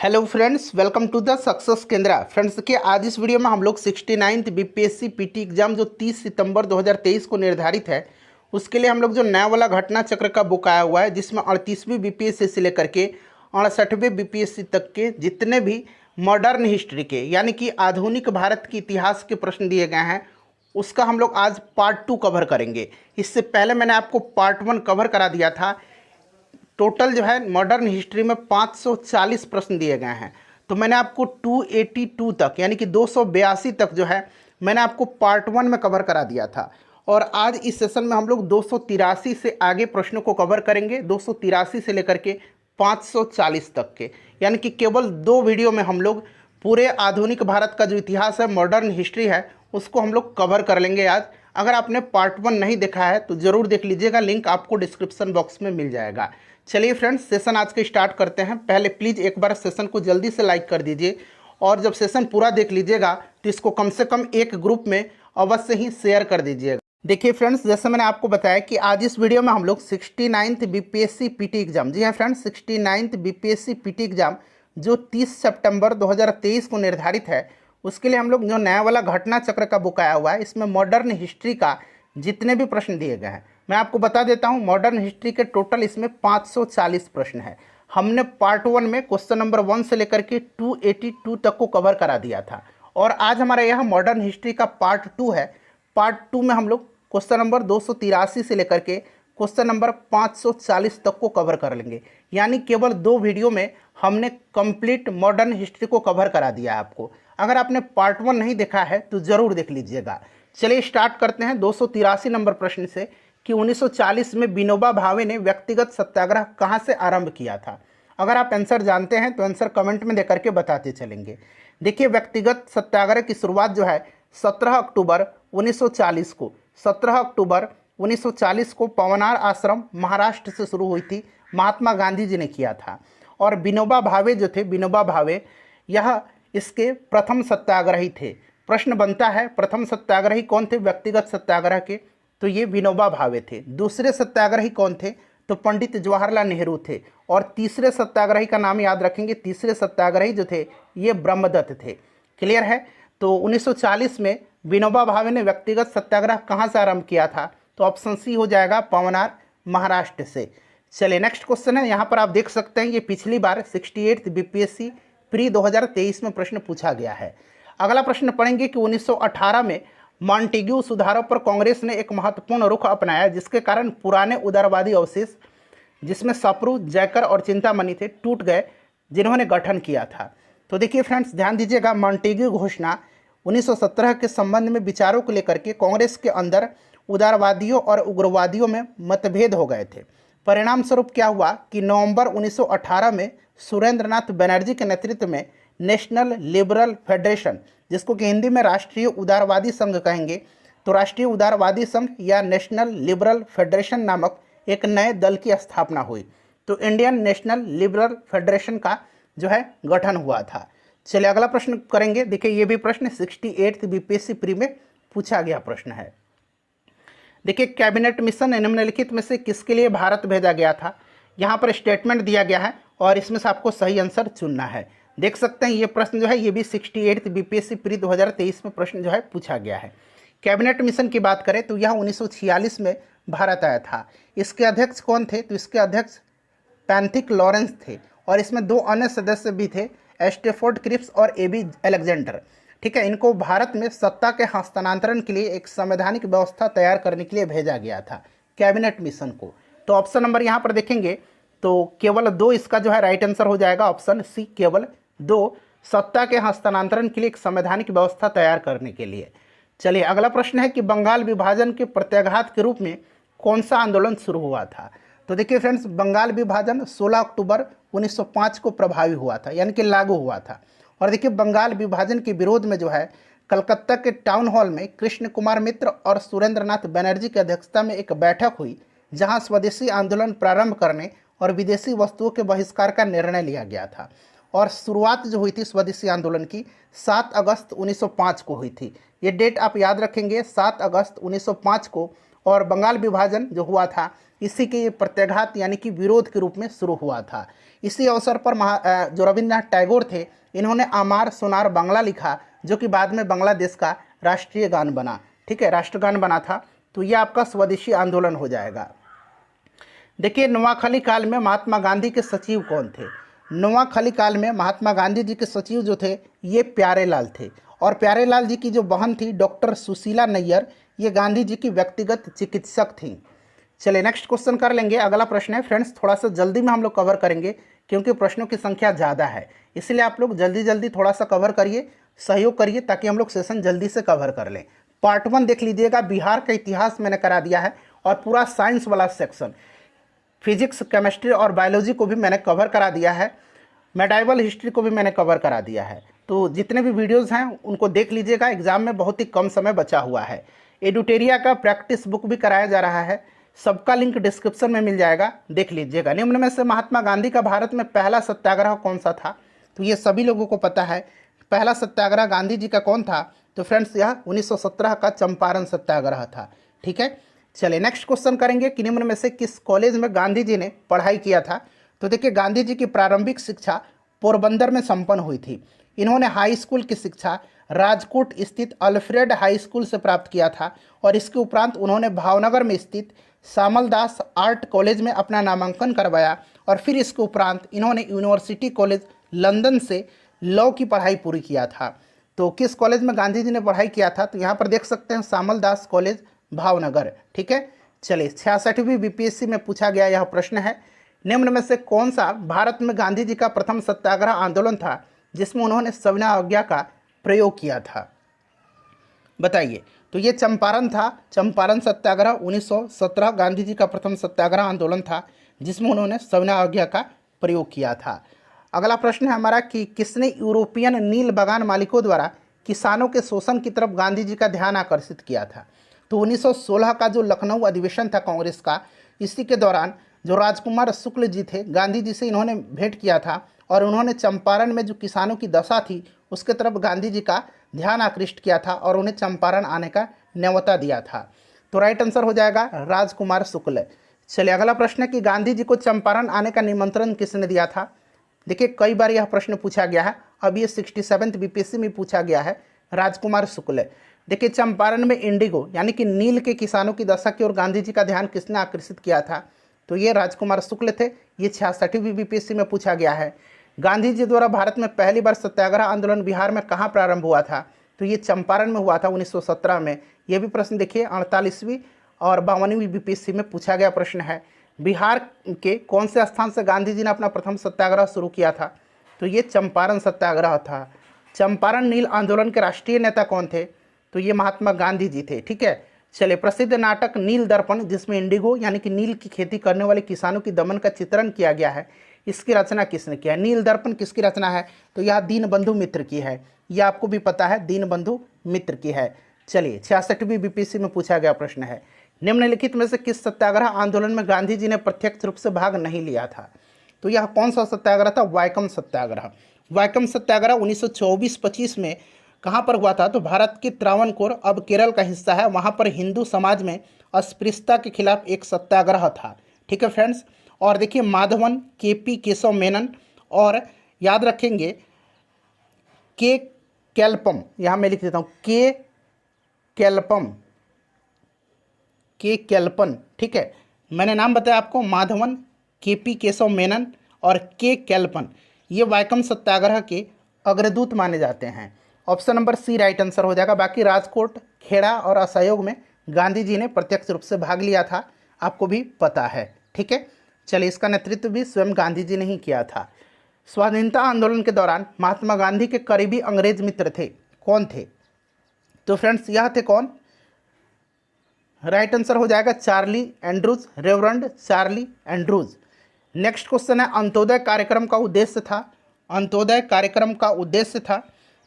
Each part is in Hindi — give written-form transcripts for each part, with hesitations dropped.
Hello friends, welcome to the success Kendra. Friends देखिए, आज इस वीडियो में हम लोग 69th बीपीएससी पीटी एग्जाम जो 30 सितंबर 2023 को निर्धारित है, उसके लिए हम लोग जो नया वाला घटना चक्र का बुक आया हुआ है, जिसमें 38वीं बीपीएससी से लेकर के 68वें बीपीएससी तक के जितने भी मॉडर्न हिस्ट्री के यानी कि आधुनिक भारत के इतिहास के प्रश्न दिए गए हैं, उसका हम लोग आज पार्ट 2 कवर करेंगे। इससे पहले मैंने आपको पार्ट 1 कवर करा दिया था। टोटल जो है मॉडर्न हिस्ट्री में 540 प्रश्न दिए गए हैं, तो मैंने आपको 282 तक यानी कि 282 तक जो है मैंने आपको पार्ट 1 में कवर करा दिया था। और आज इस सेशन में हम लोग 283 से आगे प्रश्नों को कवर करेंगे, 283 से लेकर के 540 तक के, यानी कि केवल 2 वीडियो में हम लोग पूरे आधुनिक भारत का जो इतिहास है, मॉडर्न हिस्ट्री है, उसको हम लोग कवर कर लेंगे आज। अगर आपने पार्ट 1 नहीं देखा है तो ज़रूर देख लीजिएगा, लिंक आपको डिस्क्रिप्शन बॉक्स में मिल जाएगा। चलिए फ्रेंड्स, सेशन आज के स्टार्ट करते हैं। पहले प्लीज़ एक बार सेशन को जल्दी से लाइक कर दीजिए, और जब सेशन पूरा देख लीजिएगा तो इसको कम से कम एक ग्रुप में अवश्य ही शेयर कर दीजिएगा। देखिए फ्रेंड्स, जैसे मैंने आपको बताया कि आज इस वीडियो में हम लोग 69th बीपीएससी पीटी एग्जाम, जी हाँ friends, 69th BPSC PT exam जो 30 सितंबर 2023 को निर्धारित है, उसके लिए हम लोग जो नया वाला घटना चक्र का बुक आया हुआ है, इसमें मॉडर्न हिस्ट्री का जितने भी प्रश्न दिए गए हैं, मैं आपको बता देता हूं। मॉडर्न हिस्ट्री के टोटल इसमें 540 प्रश्न है। हमने पार्ट 1 में क्वेश्चन नंबर 1 से लेकर के 282 तक को कवर करा दिया था, और आज हमारे यहाँ मॉडर्न हिस्ट्री का पार्ट 2 है। पार्ट 2 में हम लोग क्वेश्चन नंबर 283 से लेकर के क्वेश्चन नंबर 540 तक को कवर कर लेंगे, यानी केवल 2 वीडियो में हमने कंप्लीट मॉडर्न हिस्ट्री को कवर करा दिया है आपको। अगर आपने पार्ट 1 नहीं देखा है तो ज़रूर देख लीजिएगा। चलिए स्टार्ट करते हैं 283 नंबर प्रश्न से कि 1940 में विनोबा भावे ने व्यक्तिगत सत्याग्रह कहाँ से आरंभ किया था। अगर आप आंसर जानते हैं तो आंसर कमेंट में देकर के बताते चलेंगे। देखिए, व्यक्तिगत सत्याग्रह की शुरुआत जो है 17 अक्टूबर 1940 को 17 अक्टूबर 1940 को पवनार आश्रम महाराष्ट्र से शुरू हुई थी। महात्मा गांधी जी ने किया था, और विनोबा भावे जो थे, विनोबा भावे यह इसके प्रथम सत्याग्रही थे। प्रश्न बनता है, प्रथम सत्याग्रही कौन थे व्यक्तिगत सत्याग्रह के? तो ये विनोबा भावे थे। दूसरे सत्याग्रही कौन थे? तो पंडित जवाहरलाल नेहरू थे। और तीसरे सत्याग्रही का नाम याद रखेंगे, तीसरे सत्याग्रही जो थे ये ब्रह्मदत्त थे। क्लियर है? तो 1940 में विनोबा भावे ने व्यक्तिगत सत्याग्रह कहाँ से आरंभ किया था? तो ऑप्शन सी हो जाएगा, पवनार महाराष्ट्र से। चलिए नेक्स्ट क्वेश्चन है, यहाँ पर आप देख सकते हैं ये पिछली बार 68th बीपीएससी प्री 2023 में प्रश्न पूछा गया है। अगला प्रश्न पढ़ेंगे कि 1918 में मॉन्टेग्यू सुधारों पर कांग्रेस ने एक महत्वपूर्ण रुख अपनाया, जिसके कारण पुराने उदारवादी अवशेष, जिसमें सप्रू, जयकर और चिंतामणि थे, टूट गए, जिन्होंने गठन किया था। तो देखिए फ्रेंड्स, ध्यान दीजिएगा, मॉन्टेग्यू घोषणा 1917 के संबंध में विचारों को लेकर के कांग्रेस के अंदर उदारवादियों और उग्रवादियों में मतभेद हो गए थे। परिणाम स्वरूप क्या हुआ कि नवंबर 1918 में सुरेंद्रनाथ बनर्जी के नेतृत्व में नेशनल लिबरल फेडरेशन, जिसको कि हिंदी में राष्ट्रीय उदारवादी संघ कहेंगे, तो राष्ट्रीय उदारवादी संघ या नेशनल लिबरल फेडरेशन नामक एक नए दल की स्थापना हुई। तो इंडियन नेशनल लिबरल फेडरेशन का जो है गठन हुआ था। चलिए अगला प्रश्न करेंगे। देखिए, ये भी प्रश्न 68th बीपीएससी प्री में पूछा गया प्रश्न है। देखिए, कैबिनेट मिशन निम्नलिखित में से किसके लिए भारत भेजा गया था? यहाँ पर स्टेटमेंट दिया गया है, और इसमें से आपको सही आंसर चुनना है। देख सकते हैं ये प्रश्न जो है ये भी 68th बीपीएससी प्री 2023 में प्रश्न जो है पूछा गया है। कैबिनेट मिशन की बात करें तो यह 1946 में भारत आया था। इसके अध्यक्ष कौन थे? तो इसके अध्यक्ष पैंथिक लॉरेंस थे, और इसमें 2 अन्य सदस्य भी थे, स्टेफोर्ड क्रिप्स और एबी अलेक्जेंडर। ठीक है, इनको भारत में सत्ता के हस्तांतरण के लिए एक संवैधानिक व्यवस्था तैयार करने के लिए भेजा गया था कैबिनेट मिशन को। तो ऑप्शन नंबर यहाँ पर देखेंगे तो केवल 2 इसका जो है राइट आंसर हो जाएगा, ऑप्शन सी केवल 2, सत्ता के हस्तांतरण के लिए एक संवैधानिक व्यवस्था तैयार करने के लिए। चलिए अगला प्रश्न है कि बंगाल विभाजन के प्रत्याघात के रूप में कौन सा आंदोलन शुरू हुआ था? तो देखिए फ्रेंड्स, बंगाल विभाजन 16 अक्टूबर 1905 को प्रभावी हुआ था, यानी कि लागू हुआ था। और देखिए, बंगाल विभाजन के विरोध में जो है कलकत्ता के टाउन हॉल में कृष्ण कुमार मित्र और सुरेंद्रनाथ बनर्जी की अध्यक्षता में एक बैठक हुई, जहां स्वदेशी आंदोलन प्रारंभ करने और विदेशी वस्तुओं के बहिष्कार का निर्णय लिया गया था। और शुरुआत जो हुई थी स्वदेशी आंदोलन की 7 अगस्त 1905 को हुई थी। ये डेट आप याद रखेंगे, 7 अगस्त 1905 को। और बंगाल विभाजन जो हुआ था इसी के प्रत्याघात यानी कि विरोध के रूप में शुरू हुआ था। इसी अवसर पर जो रविन्द्रनाथ टैगोर थे इन्होंने आमार सोनार बांग्ला लिखा, जो कि बाद में बांग्लादेश का राष्ट्रीय गान बना। ठीक है, राष्ट्रगान बना था। तो यह आपका स्वदेशी आंदोलन हो जाएगा। देखिए, नोआखली काल में महात्मा गांधी के सचिव कौन थे? नोआखली काल में महात्मा गांधी जी के सचिव जो थे ये प्यारेलाल थे, और प्यारेलाल जी की जो बहन थी डॉक्टर सुशीला नैयर, ये गांधी जी की व्यक्तिगत चिकित्सक थी। चलिए नेक्स्ट क्वेश्चन कर लेंगे। अगला प्रश्न है फ्रेंड्स, थोड़ा सा जल्दी में हम लोग कवर करेंगे क्योंकि प्रश्नों की संख्या ज़्यादा है, इसलिए आप लोग जल्दी जल्दी थोड़ा सा कवर करिए, सहयोग करिए ताकि हम लोग सेशन जल्दी से कवर कर लें। पार्ट 1 देख लीजिएगा, बिहार का इतिहास मैंने करा दिया है, और पूरा साइंस वाला सेक्शन फिजिक्स, केमिस्ट्री और बायोलॉजी को भी मैंने कवर करा दिया है, मेडाइवल हिस्ट्री को भी मैंने कवर करा दिया है। तो जितने भी वीडियोज़ हैं उनको देख लीजिएगा, एग्जाम में बहुत ही कम समय बचा हुआ है। एडुटेरिया का प्रैक्टिस बुक भी कराया जा रहा है, सबका लिंक डिस्क्रिप्शन में मिल जाएगा, देख लीजिएगा। निम्न में से महात्मा गांधी का भारत में पहला सत्याग्रह कौन सा था? तो ये सभी लोगों को पता है, पहला सत्याग्रह गांधी जी का कौन था? तो फ्रेंड्स यह 1917 का चंपारण सत्याग्रह था। ठीक है, चलिए नेक्स्ट क्वेश्चन करेंगे कि निम्न में से किस कॉलेज में गांधी जी ने पढ़ाई किया था? तो देखिए, गांधी जी की प्रारंभिक शिक्षा पोरबंदर में संपन्न हुई थी। इन्होंने हाई स्कूल की शिक्षा राजकोट स्थित अल्फ्रेड हाई स्कूल से प्राप्त किया था, और इसके उपरांत उन्होंने भावनगर में स्थित श्यामलदास आर्ट कॉलेज में अपना नामांकन करवाया, और फिर इसके उपरांत इन्होंने यूनिवर्सिटी कॉलेज लंदन से लॉ की पढ़ाई पूरी किया था। तो किस कॉलेज में गांधी जी ने पढ़ाई किया था? तो यहाँ पर देख सकते हैं श्यामलदास कॉलेज भावनगर। ठीक है, चलिए 66वीं बीपीएससी में पूछा गया यह प्रश्न है, निम्न में से कौन सा भारत में गांधी जी का प्रथम सत्याग्रह आंदोलन था जिसमें उन्होंने सविनय अवज्ञा का प्रयोग किया था? बताइए। तो ये चंपारण था, चंपारण सत्याग्रह 1917 गांधी जी का प्रथम सत्याग्रह आंदोलन था जिसमें उन्होंने सविनय अवज्ञा का प्रयोग किया था। अगला प्रश्न है हमारा कि किसने यूरोपियन नील बागान मालिकों द्वारा किसानों के शोषण की तरफ गांधी जी का ध्यान आकर्षित किया था? तो 1916 का जो लखनऊ अधिवेशन था कांग्रेस का, इसी के दौरान जो राजकुमार शुक्ल जी थे गांधी जी से इन्होंने भेंट किया था, और उन्होंने चंपारण में जो किसानों की दशा थी उसके तरफ गांधी जी का ध्यान आकृष्ट किया था और उन्हें चंपारण आने का न्योता दिया था। तो राइट आंसर हो जाएगा राजकुमार शुक्ल। चलिए अगला प्रश्न है कि गांधी जी को चंपारण आने का निमंत्रण किसने दिया था? देखिए, कई बार यह प्रश्न पूछा गया है, अब ये 67th बीपीएससी में पूछा गया है, राजकुमार शुक्ल। देखिए, चंपारण में इंडिगो यानी कि नील के किसानों की दशा की ओर गांधी जी का ध्यान किसने आकर्षित किया था? तो ये राजकुमार शुक्ल थे। ये 66वीं बीपीएससी में पूछा गया है। गांधी जी द्वारा भारत में पहली बार सत्याग्रह आंदोलन बिहार में कहाँ प्रारंभ हुआ था? तो ये चंपारण में हुआ था 1917 में। ये भी प्रश्न देखिए 48वीं और 52वीं बीपीएससी में पूछा गया प्रश्न है। बिहार के कौन से स्थान से गांधी जी ने अपना प्रथम सत्याग्रह शुरू किया था? तो ये चंपारण सत्याग्रह था। चंपारण नील आंदोलन के राष्ट्रीय नेता कौन थे? तो ये महात्मा गांधी जी थे। ठीक है, चलिए प्रसिद्ध नाटक नील दर्पण, जिसमें इंडिगो यानी कि नील की खेती करने वाले किसानों की दमन का चित्रण किया गया है, इसकी रचना किसने किया? नील दर्पण किसकी रचना है? तो यह दीनबंधु मित्र की है। यह आपको भी पता है, दीनबंधु मित्र की है। चलिए 66वीं बीपीएससी में पूछा गया प्रश्न है, निम्नलिखित में से किस सत्याग्रह आंदोलन में गांधी जी ने प्रत्यक्ष रूप से भाग नहीं लिया था? तो यह कौन सा सत्याग्रह था? वाइकम सत्याग्रह। वाइकम सत्याग्रह 1924-25 में कहाँ पर हुआ था? तो भारत के त्रावणकोर, अब केरल का हिस्सा है, वहाँ पर हिंदू समाज में अस्पृश्यता के खिलाफ एक सत्याग्रह था। ठीक है फ्रेंड्स, और देखिए माधवन, केपी केशव मेनन, और याद रखेंगे के कैल्पम, यहाँ मैं लिख देता हूँ के कैल्पन। ठीक है, मैंने नाम बताया आपको, माधवन, केपी केशव मेनन और के कैल्पन, ये वाइकम सत्याग्रह के अग्रदूत माने जाते हैं। Option number C right answer हो जाएगा। बाकी राजकोट, खेड़ा और असहयोग में गांधी जी ने प्रत्यक्ष रूप से भाग लिया था, आपको भी पता है। ठीक है, चलिए इसका नेतृत्व भी स्वयं गांधी जी ने ही किया था। स्वाधीनता आंदोलन के दौरान महात्मा गांधी के करीबी अंग्रेज मित्र थे, कौन थे? तो फ्रेंड्स यह थे कौन? राइट आंसर हो जाएगा Charlie Andrews, reverend Charlie Andrews. Next question है, अंत्योदय कार्यक्रम का उद्देश्य था? अंत्योदय कार्यक्रम का उद्देश्य था,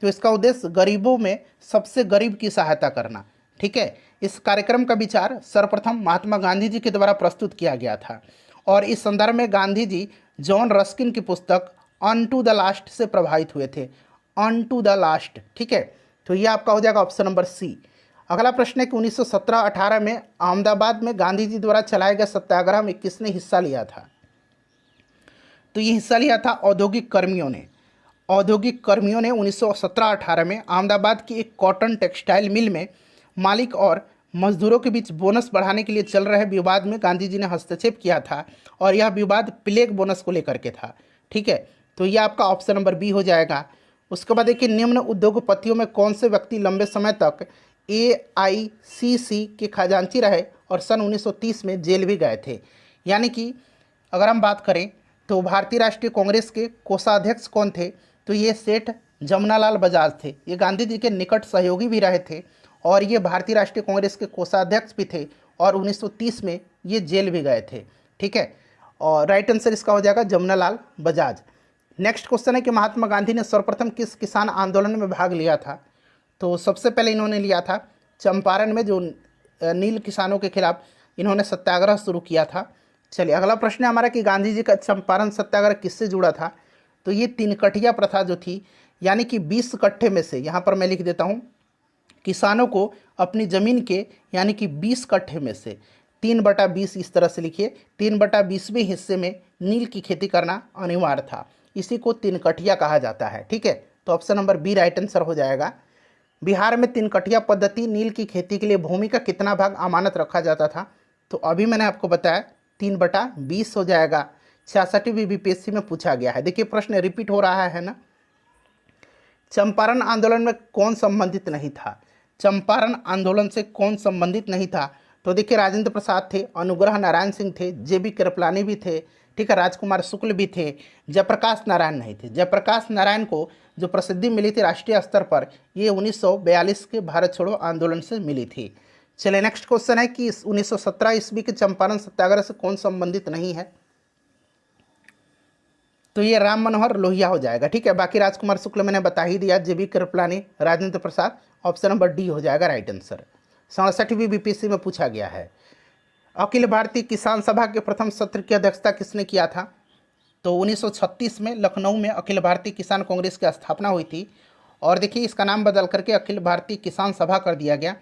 तो इसका उद्देश्य गरीबों में सबसे गरीब की सहायता करना। ठीक है, इस कार्यक्रम का विचार सर्वप्रथम महात्मा गांधी जी के द्वारा प्रस्तुत किया गया था, और इस संदर्भ में गांधी जी जॉन रस्किन की पुस्तक ऑन टू द लास्ट से प्रभावित हुए थे। On to the last. ठीक है, तो ये आपका हो जाएगा ऑप्शन नंबर सी। अगला प्रश्न है कि 1917-18 में अहमदाबाद में गांधी जी द्वारा चलाए गए सत्याग्रह में किसने हिस्सा लिया था? तो ये हिस्सा लिया था औद्योगिक कर्मियों ने। औद्योगिक कर्मियों ने 1917-18 में अहमदाबाद की एक कॉटन टेक्सटाइल मिल में मालिक और मजदूरों के बीच बोनस बढ़ाने के लिए चल रहे विवाद में गांधी जी ने हस्तक्षेप किया था और यह विवाद प्लेग बोनस को लेकर के था। ठीक है, तो यह आपका ऑप्शन नंबर बी हो जाएगा। उसके बाद देखिए, निम्न उद्योगपतियों में कौन से व्यक्ति लंबे समय तक AICC के खजांची रहे और सन 1930 में जेल भी गए थे? यानी कि अगर हम बात करें तो भारतीय राष्ट्रीय कांग्रेस के कोषाध्यक्ष कौन थे? तो ये सेठ जमनालाल बजाज थे। ये गांधी जी के निकट सहयोगी भी रहे थे और ये भारतीय राष्ट्रीय कांग्रेस के कोषाध्यक्ष भी थे और 1930 में ये जेल भी गए थे। ठीक है, और राइट आंसर इसका हो जाएगा जमनालाल बजाज। नेक्स्ट क्वेश्चन है कि महात्मा गांधी ने सर्वप्रथम किस किसान आंदोलन में भाग लिया था? तो सबसे पहले इन्होंने लिया था चंपारण में, जो नील किसानों के खिलाफ इन्होंने सत्याग्रह शुरू किया था। चलिए, अगला प्रश्न है हमारा कि गांधी जी का चंपारण सत्याग्रह किससे जुड़ा था? तो ये 3 कठिया प्रथा जो थी, यानी कि 20 कट्ठे में से, यहाँ पर मैं लिख देता हूँ, किसानों को अपनी ज़मीन के यानी कि 20 कट्ठे में से 3/20, इस तरह से लिखिए, 3/20वें हिस्से में नील की खेती करना अनिवार्य था। इसी को 3 कठिया कहा जाता है। ठीक है, तो option number B right answer हो जाएगा। बिहार में 3 कठिया पद्धति नील की खेती के लिए भूमि का कितना भाग अमानत रखा जाता था? तो अभी मैंने आपको बताया 3/20 हो जाएगा। 66वीं BPSC में पूछा गया है। देखिए, प्रश्न रिपीट हो रहा है ना। चंपारण आंदोलन में कौन संबंधित नहीं था? चंपारण आंदोलन से कौन संबंधित नहीं था? तो देखिए, राजेंद्र प्रसाद थे, अनुग्रह नारायण सिंह थे, JB कृपलानी भी थे, ठीक है, राजकुमार शुक्ल भी थे, जयप्रकाश नारायण नहीं थे। जयप्रकाश नारायण को जो प्रसिद्धि मिली थी राष्ट्रीय स्तर पर, ये 1942 के भारत छोड़ो आंदोलन से मिली थी। चलिए, नेक्स्ट क्वेश्चन है कि 1917 ईस्वी के चंपारण सत्याग्रह से कौन संबंधित नहीं है? तो ये राम मनोहर लोहिया हो जाएगा। ठीक है, बाकी राजकुमार शुक्ल मैंने बता ही दिया, JB Kripalani, Rajendra Prasad, option number D हो जाएगा राइट आंसर। 67वीं BPSC में पूछा गया है। अखिल भारतीय किसान सभा के प्रथम सत्र की अध्यक्षता किसने किया था? तो 1936 में लखनऊ में अखिल भारतीय किसान कांग्रेस की स्थापना हुई थी और देखिए, इसका नाम बदल करके अखिल भारतीय किसान सभा कर दिया गया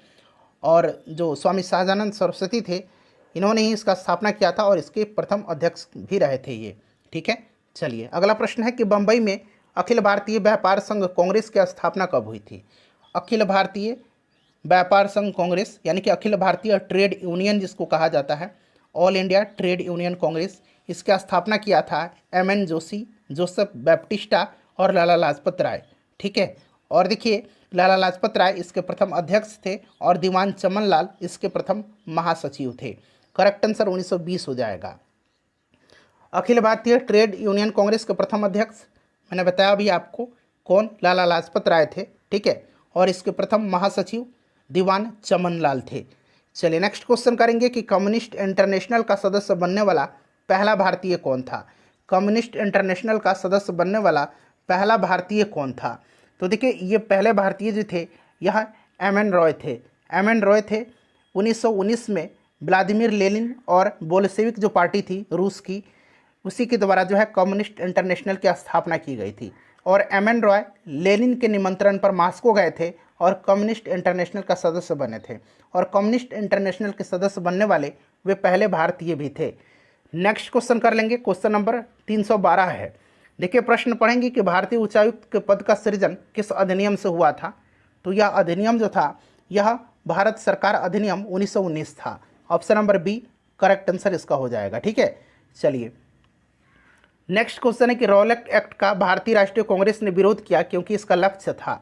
और जो स्वामी सहजानंद सरस्वती थे, इन्होंने ही इसका स्थापना किया था और इसके प्रथम अध्यक्ष भी रहे थे ये। ठीक है, चलिए, अगला प्रश्न है कि बम्बई में अखिल भारतीय व्यापार संघ कांग्रेस की स्थापना कब हुई थी? अखिल भारतीय व्यापार संघ कांग्रेस यानी कि अखिल भारतीय ट्रेड यूनियन जिसको कहा जाता है, all India trade union Congress, इसकी स्थापना किया था MN जोशी, जोसेफ बैप्टिस्टा और लाला लाजपत राय। ठीक है, और देखिए, लाला लाजपत राय इसके प्रथम अध्यक्ष थे और दीवान चमन लाल इसके प्रथम महासचिव थे। करेक्ट आंसर 1920 हो जाएगा। अखिल भारतीय ट्रेड यूनियन कांग्रेस के प्रथम अध्यक्ष मैंने बताया अभी आपको कौन, लाला लाजपत राय थे। ठीक है, और इसके प्रथम महासचिव दीवान चमन लाल थे। चलिए, नेक्स्ट क्वेश्चन करेंगे कि कम्युनिस्ट इंटरनेशनल का सदस्य बनने वाला पहला भारतीय कौन था? कम्युनिस्ट इंटरनेशनल का सदस्य बनने वाला पहला भारतीय कौन था? तो देखिए, ये पहले भारतीय जो थे यह MN रॉय थे। MN रॉय थे। 1919 में व्लादिमीर लेनिन और बोल्शेविक जो पार्टी थी रूस की, उसी के द्वारा जो है कम्युनिस्ट इंटरनेशनल की स्थापना की गई थी और MN रॉय लेनिन के निमंत्रण पर मॉस्को गए थे और कम्युनिस्ट इंटरनेशनल का सदस्य बने थे और कम्युनिस्ट इंटरनेशनल के सदस्य बनने वाले वे पहले भारतीय भी थे। नेक्स्ट क्वेश्चन कर लेंगे, क्वेश्चन नंबर 312 है। देखिए, प्रश्न पढ़ेंगे कि भारतीय उच्चायुक्त के पद का सृजन किस अधिनियम से हुआ था? तो यह अधिनियम जो था यह भारत सरकार अधिनियम 1919 था। Option number B correct answer इसका हो जाएगा। ठीक है, चलिए, नेक्स्ट क्वेश्चन है कि रॉलेट एक्ट का भारतीय राष्ट्रीय कांग्रेस ने विरोध किया क्योंकि इसका लक्ष्य था।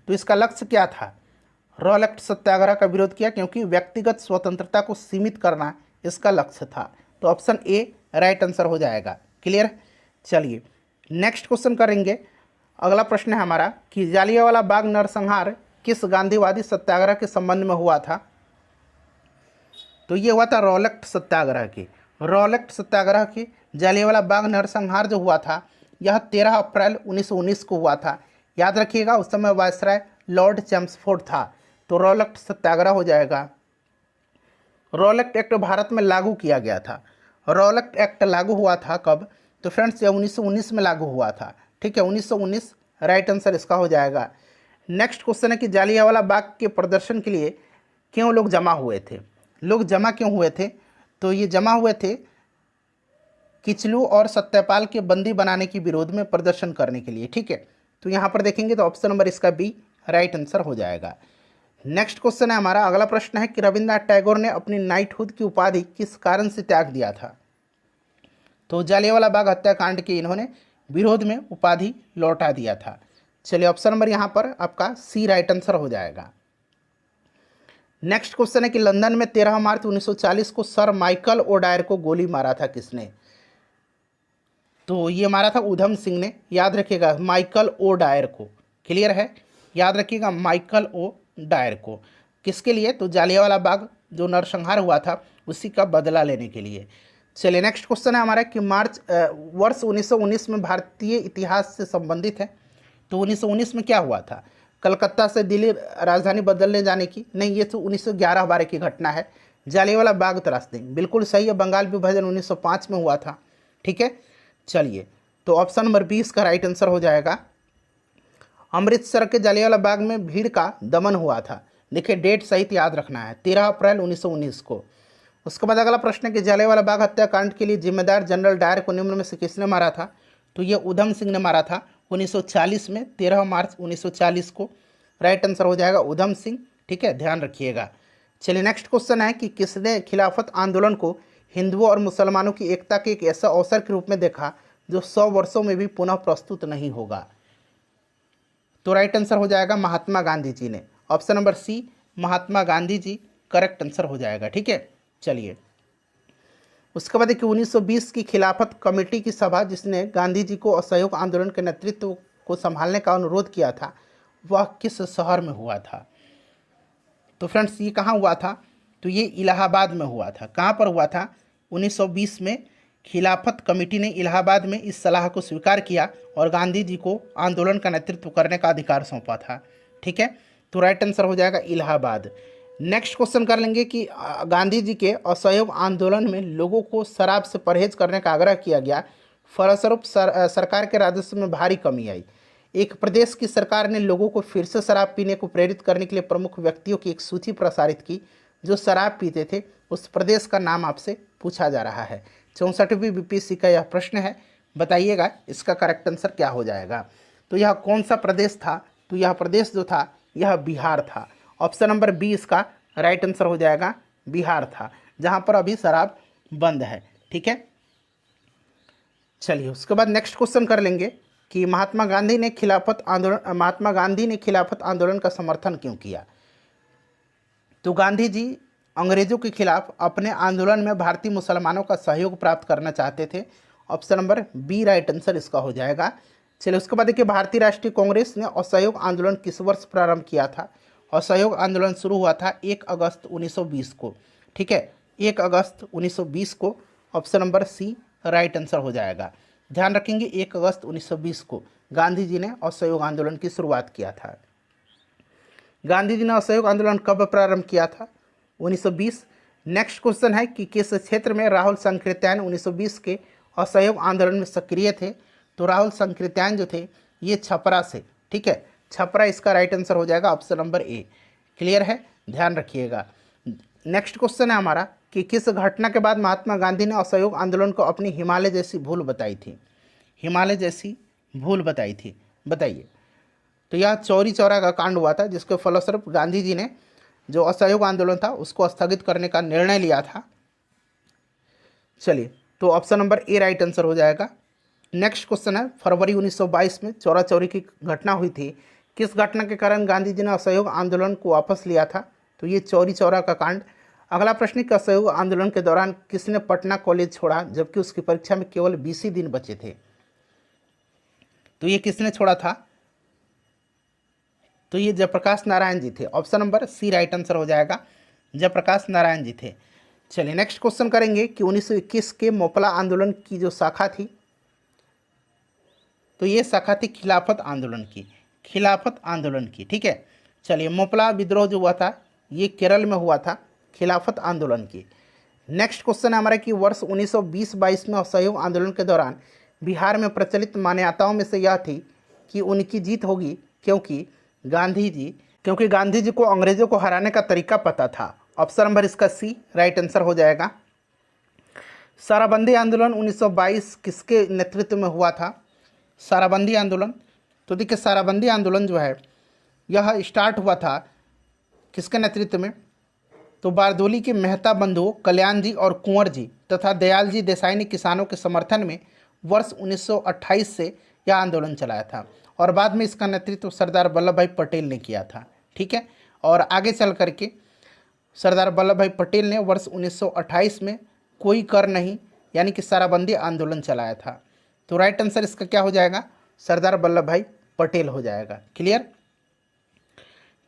तो इसका लक्ष्य क्या था? रॉलेट सत्याग्रह का विरोध किया क्योंकि व्यक्तिगत स्वतंत्रता को सीमित करना इसका लक्ष्य था। तो ऑप्शन ए राइट आंसर हो जाएगा। क्लियर? चलिए, नेक्स्ट क्वेश्चन करेंगे। अगला प्रश्न है हमारा कि जालियांवाला बाग नरसंहार किस गांधीवादी सत्याग्रह के संबंध में हुआ था? तो ये हुआ था रॉलेट सत्याग्रह की। रॉलेट सत्याग्रह की जालियांवाला बाग नरसंहार जो हुआ था यह 13 अप्रैल 1919 को हुआ था। याद रखिएगा, उस समय वायसराय लॉर्ड चैम्सफोर्ड था। तो रॉलेट सत्याग्रह हो जाएगा। रॉलेट एक्ट भारत में लागू किया गया था। रॉलेट एक्ट लागू हुआ था कब? तो फ्रेंड्स, यह 1919 में लागू हुआ था। ठीक है, 1919 राइट आंसर इसका हो जाएगा। नेक्स्ट क्वेश्चन है कि जालियांवाला बाग के प्रदर्शन के लिए क्यों लोग जमा हुए थे? लोग जमा क्यों हुए थे? तो ये जमा हुए थे किचलू और सत्यपाल के बंदी बनाने के विरोध में प्रदर्शन करने के लिए। ठीक है, तो यहाँ पर देखेंगे तो ऑप्शन नंबर इसका बी राइट आंसर हो जाएगा। नेक्स्ट क्वेश्चन है हमारा, अगला प्रश्न है कि रविन्द्रनाथ टैगोर ने अपनी नाइटहुड की उपाधि किस कारण से त्याग दिया था? तो जलियांवाला बाग हत्याकांड के इन्होंने विरोध में उपाधि लौटा दिया था। चलिए ऑप्शन नंबर यहाँ पर आपका सी राइट आंसर हो जाएगा। नेक्स्ट क्वेश्चन है कि लंदन में 13 मार्च 1940 को सर माइकल ओडायर को गोली मारा था किसने? तो ये मारा था उधम सिंह ने। याद रखिएगा माइकल ओ डायर को। क्लियर है, याद रखिएगा माइकल ओ डायर को। किसके लिए? तो जलियांवाला बाग जो नरसंहार हुआ था उसी का बदला लेने के लिए। चलिए नेक्स्ट क्वेश्चन है हमारा कि वर्ष 1919 में भारतीय इतिहास से संबंधित है। तो 1919 में क्या हुआ था? कलकत्ता से दिल्ली राजधानी बदलने जाने की? नहीं, ये तो 1911 बारे की घटना है। जलियांवाला बाग त्रासदी बिल्कुल सही है, बंगाल विभाजन 1905 में हुआ था। ठीक है, चलिए तो ऑप्शन नंबर 20 का राइट आंसर हो जाएगा। अमृतसर के जलियांवाला बाग में भीड़ का दमन हुआ था। देखिए डेट सहित याद रखना है, 13 अप्रैल 1919 को। उसके बाद अगला प्रश्न है कि जलियांवाला बाग हत्याकांड के लिए जिम्मेदार जनरल डायर को निम्न में से किसने मारा था? तो ये उधम सिंह ने मारा था 1940 में, 13 मार्च 1940 को। राइट आंसर हो जाएगा उधम सिंह। ठीक है, ध्यान रखिएगा। चलिए नेक्स्ट क्वेश्चन है कि किसने खिलाफत आंदोलन को हिंदुओं और मुसलमानों की एकता के एक ऐसा अवसर के रूप में देखा जो 100 वर्षों में भी पुनः प्रस्तुत नहीं होगा? तो राइट आंसर हो जाएगा महात्मा गांधी जी ने। ऑप्शन नंबर सी महात्मा गांधी जी करेक्ट आंसर हो जाएगा। ठीक है, चलिए उसके बाद देखिए 1920 की खिलाफत कमेटी की सभा जिसने गांधी जी को असहयोग आंदोलन के नेतृत्व को संभालने का अनुरोध किया था वह किस शहर में हुआ था? तो फ्रेंड्स ये कहाँ हुआ था? तो ये इलाहाबाद में हुआ था। कहाँ पर हुआ था? 1920 में खिलाफत कमेटी ने इलाहाबाद में इस सलाह को स्वीकार किया और गांधी जी को आंदोलन का नेतृत्व करने का अधिकार सौंपा था। ठीक है, तो राइट आंसर हो जाएगा इलाहाबाद। नेक्स्ट क्वेश्चन कर लेंगे कि गांधी जी के असहयोग आंदोलन में लोगों को शराब से परहेज करने का आग्रह किया गया, फलस्वरूप सरकार के राजस्व में भारी कमी आई। एक प्रदेश की सरकार ने लोगों को फिर से शराब पीने को प्रेरित करने के लिए प्रमुख व्यक्तियों की एक सूची प्रसारित की जो शराब पीते थे। उस प्रदेश का नाम आपसे पूछा जा रहा है। 64वीं बीपीएससी का यह प्रश्न है, बताइएगा इसका करेक्ट आंसर क्या हो जाएगा। तो यह कौन सा प्रदेश था? तो यह प्रदेश जो था यह बिहार था। ऑप्शन नंबर बी इसका राइट आंसर हो जाएगा, बिहार था, जहाँ पर अभी शराब बंद है। ठीक है, चलिए उसके बाद नेक्स्ट क्वेश्चन कर लेंगे कि महात्मा गांधी ने खिलाफत आंदोलन का समर्थन क्यों किया? तो गांधी जी अंग्रेजों के खिलाफ अपने आंदोलन में भारतीय मुसलमानों का सहयोग प्राप्त करना चाहते थे। Option number B right answer इसका हो जाएगा। चलिए उसके बाद देखिए भारतीय राष्ट्रीय कांग्रेस ने असहयोग आंदोलन किस वर्ष प्रारंभ किया था? असहयोग आंदोलन शुरू हुआ था 1 अगस्त 1920 को। ठीक है, 1 अगस्त 1920 को। Option number C right answer हो जाएगा। ध्यान रखेंगे 1 अगस्त 1920 को गांधी जी ने असहयोग आंदोलन की शुरुआत किया था। गांधी जी ने असहयोग आंदोलन कब प्रारंभ किया था? 1920। नेक्स्ट क्वेश्चन है कि किस क्षेत्र में राहुल संकृत्यायन 1920 के असहयोग आंदोलन में सक्रिय थे? तो राहुल संकृत्यायन जो थे ये छपरा से। ठीक है, छपरा इसका राइट आंसर हो जाएगा, ऑप्शन नंबर ए। क्लियर है, ध्यान रखिएगा। नेक्स्ट क्वेश्चन है हमारा कि किस घटना के बाद महात्मा गांधी ने असहयोग आंदोलन को अपनी हिमालय जैसी भूल बताई थी? हिमालय जैसी भूल बताई थी, बताइए। तो यह चौरी चौरा का कांड हुआ था जिसके फलस्वरूप गांधी जी ने जो असहयोग आंदोलन था उसको स्थगित करने का निर्णय लिया था। चलिए तो option number A right answer हो जाएगा। नेक्स्ट क्वेश्चन है फरवरी 1922 में चौरा चौरी की घटना हुई थी। किस घटना के कारण गांधी जी ने असहयोग आंदोलन को वापस लिया था? तो ये चौरी चौरा का कांड। अगला प्रश्न कि असहयोग आंदोलन के दौरान किसने पटना कॉलेज छोड़ा जबकि उसकी परीक्षा में केवल 20 ही दिन बचे थे? तो ये किसने छोड़ा था? तो ये जयप्रकाश नारायण जी थे। Option number C right answer हो जाएगा, जयप्रकाश नारायण जी थे। चलिए नेक्स्ट क्वेश्चन करेंगे कि 1921 के मोपला आंदोलन की जो शाखा थी तो ये शाखा थी खिलाफत आंदोलन की, खिलाफत आंदोलन की। ठीक है, चलिए मोपला विद्रोह जो हुआ था ये केरल में हुआ था, खिलाफत आंदोलन की। नेक्स्ट क्वेश्चन है हमारा कि वर्ष 1920-22 में असहयोग आंदोलन के दौरान बिहार में प्रचलित मान्यताओं में से यह थी कि उनकी जीत होगी क्योंकि गांधी जी क्योंकि गांधी जी को अंग्रेजों को हराने का तरीका पता था। ऑप्शन नंबर इसका सी राइट आंसर हो जाएगा। शराबंदी आंदोलन 1922 किसके नेतृत्व में हुआ था? शराबंदी आंदोलन, तो देखिए शराबंदी आंदोलन जो है यह स्टार्ट हुआ था किसके नेतृत्व में? तो बारदोली के मेहता बंधुओं कल्याण जी और कुंवर जी तथा दयाल जी देसाई ने किसानों के समर्थन में वर्ष 1928 से यह आंदोलन चलाया था और बाद में इसका नेतृत्व सरदार वल्लभ भाई पटेल ने किया था। ठीक है, और आगे चल करके सरदार वल्लभ भाई पटेल ने वर्ष 1928 में कोई कर नहीं यानी कि शराबंदी आंदोलन चलाया था। तो राइट आंसर इसका क्या हो जाएगा? सरदार वल्लभ भाई पटेल हो जाएगा। क्लियर?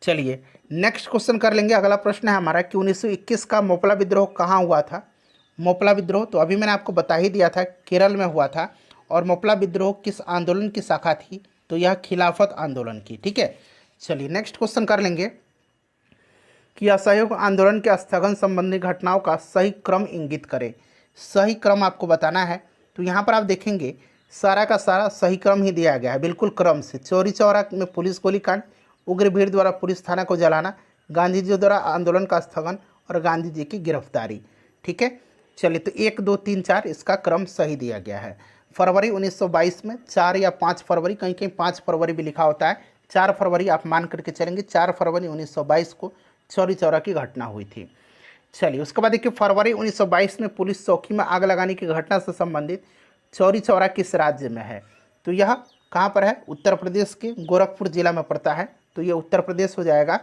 चलिए नेक्स्ट क्वेश्चन कर लेंगे। अगला प्रश्न है हमारा कि 1921 का मोपला विद्रोह कहाँ हुआ था? मोपला विद्रोह तो अभी मैंने आपको बता ही दिया था, केरल में हुआ था। और मोपला विद्रोह किस आंदोलन की शाखा थी? तो यह खिलाफत आंदोलन की। ठीक है, चलिए नेक्स्ट क्वेश्चन कर लेंगे कि असहयोग आंदोलन के स्थगन संबंधी घटनाओं का सही क्रम इंगित करें। सही क्रम आपको बताना है। तो यहाँ पर आप देखेंगे सारा का सारा सही क्रम ही दिया गया है, बिल्कुल क्रम से। चौरी चौरा में पुलिस गोलीकांड, उग्र भीड़ द्वारा पुलिस थाना को जलाना, गांधी जी द्वारा आंदोलन का स्थगन और गांधी जी की गिरफ्तारी। ठीक है, चलिए तो 1, 2, 3, 4 इसका क्रम सही दिया गया है। फरवरी 1922 में 4 या 5 फरवरी, कहीं कहीं 5 फरवरी भी लिखा होता है, 4 फरवरी आप मान करके चलेंगे। 4 फरवरी 1922 को चौरी चौरा की घटना हुई थी। चलिए उसके बाद देखिए फरवरी 1922 में पुलिस चौकी में आग लगाने की घटना से संबंधित चौरी चौरा किस राज्य में है? तो यह कहाँ पर है? उत्तर प्रदेश के गोरखपुर जिला में पड़ता है। तो ये उत्तर प्रदेश हो जाएगा।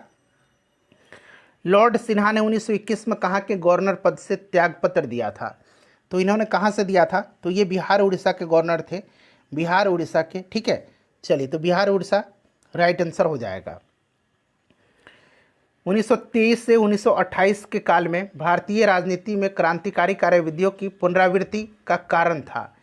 लॉर्ड सिन्हा ने 1921 में कहाँ के गवर्नर पद से त्यागपत्र दिया था? तो इन्होंने कहाँ से दिया था? तो ये बिहार उड़ीसा के गवर्नर थे, बिहार उड़ीसा के। ठीक है, चलिए तो बिहार उड़ीसा राइट आंसर हो जाएगा। 1923 से 1928 के काल में भारतीय राजनीति में क्रांतिकारी कार्यविधियों की पुनरावृत्ति का कारण था।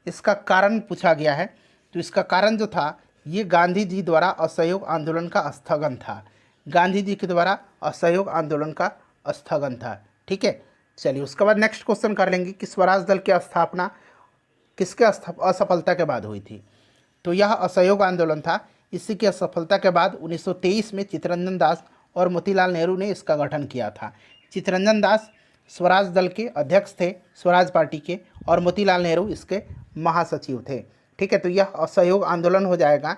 इसका कारण पूछा गया है। तो इसका कारण जो था ये गांधी जी द्वारा असहयोग आंदोलन का स्थगन था। गांधी जी के द्वारा असहयोग आंदोलन का स्थगन था। ठीक है, चलिए उसके बाद नेक्स्ट क्वेश्चन कर लेंगे कि स्वराज दल की स्थापना किसके असफलता के बाद हुई थी? तो यह असहयोग आंदोलन था। इसी की असफलता के बाद 1923 में चित्तरंजन दास और मोतीलाल नेहरू ने इसका गठन किया था। चित्तरंजन दास स्वराज दल के अध्यक्ष थे, स्वराज पार्टी के, और मोतीलाल नेहरू इसके महासचिव थे। ठीक है, तो यह असहयोग आंदोलन हो जाएगा।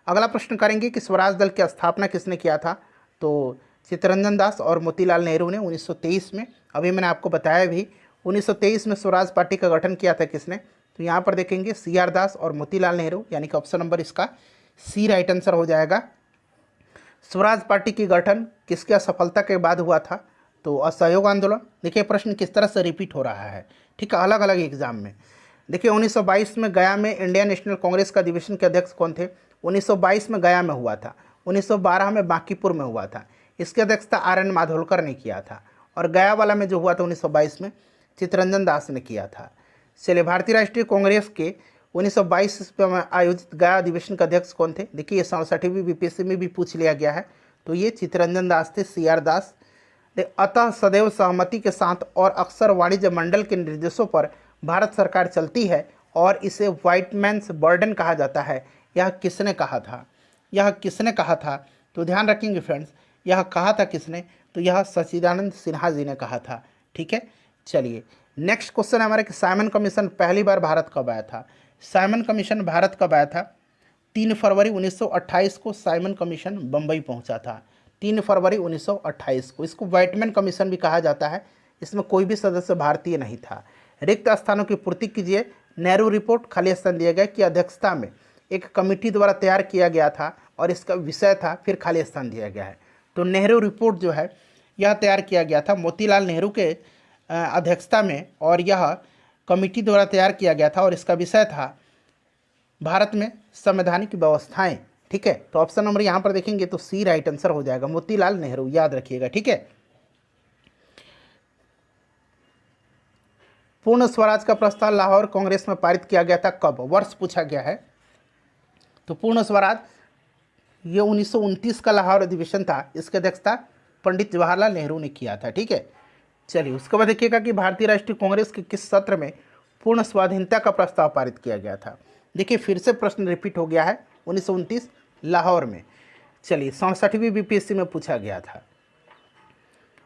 अगला प्रश्न करेंगे कि स्वराज दल की स्थापना किसने किया था? तो चित्तरंजन दास और मोतीलाल नेहरू ने 1923 में। अभी मैंने आपको बताया भी 1923 में स्वराज पार्टी का गठन किया था किसने? तो यहाँ पर देखेंगे CR दास और मोतीलाल नेहरू, यानी कि ऑप्शन नंबर इसका सी राइट आंसर हो जाएगा। स्वराज पार्टी की गठन किसके असफलता के बाद हुआ था? तो असहयोग आंदोलन। देखिए प्रश्न किस तरह से रिपीट हो रहा है, ठीक है, अलग अलग एग्जाम में। देखिए 1922 में गया में इंडियन नेशनल कांग्रेस का अधिवेशन के अध्यक्ष कौन थे? 1922 में गया में हुआ था। 1912 में बांकीपुर में हुआ था। इसकी अध्यक्षता RN माधोलकर ने किया था। और गया वाला में जो हुआ था 1922 में चित्तरंजन दास ने किया था। चलिए भारतीय राष्ट्रीय कांग्रेस के 1922 में आयोजित गया अधिवेशन के अध्यक्ष कौन थे? देखिए ये 67वीं BPSC में भी पूछ लिया गया है। तो ये चित्तरंजन दास थे, CR दास। अतः सदैव सहमति के साथ और अक्सर वाणिज्य मंडल के निर्देशों पर भारत सरकार चलती है और इसे व्हाइट मैन्स बर्डन कहा जाता है। यह किसने कहा था? यह किसने कहा था? तो ध्यान रखेंगे फ्रेंड्स, यह कहा था किसने? तो यह सच्चिदानंद सिन्हा जी ने कहा था। ठीक है, चलिए नेक्स्ट क्वेश्चन है हमारे कि साइमन कमीशन पहली बार भारत कब आया था? साइमन कमीशन भारत कब आया था? 3 फरवरी 1928 को साइमन कमीशन बम्बई पहुंचा था। 3 फरवरी 1928 को। इसको व्हाइटमैन कमीशन भी कहा जाता है। इसमें कोई भी सदस्य भारतीय नहीं था। रिक्त स्थानों की पूर्ति कीजिए। नेहरू रिपोर्ट खाली स्थान दिया गया की अध्यक्षता में एक कमेटी द्वारा तैयार किया गया था और इसका विषय था, फिर खाली स्थान दिया गया है। तो नेहरू रिपोर्ट जो है यह तैयार किया गया था मोतीलाल नेहरू के अध्यक्षता में और यह कमेटी द्वारा तैयार किया गया था और इसका विषय था भारत में संवैधानिक व्यवस्थाएं। ठीक है, तो ऑप्शन नंबर यहाँ पर देखेंगे तो सी राइट आंसर हो जाएगा, मोतीलाल नेहरू, याद रखिएगा। ठीक है, पूर्ण स्वराज का प्रस्ताव लाहौर कांग्रेस में पारित किया गया था कब? वर्ष पूछा गया है। तो पूर्ण स्वराज ये 1929 का लाहौर अधिवेशन था। इसकी अध्यक्षता पंडित जवाहरलाल नेहरू ने किया था। ठीक है, चलिए उसके बाद देखिएगा कि भारतीय राष्ट्रीय कांग्रेस के किस सत्र में पूर्ण स्वाधीनता का प्रस्ताव पारित किया गया था? देखिए फिर से प्रश्न रिपीट हो गया है, 1929 लाहौर में। चलिए 67वीं बीपीएससी में पूछा गया था।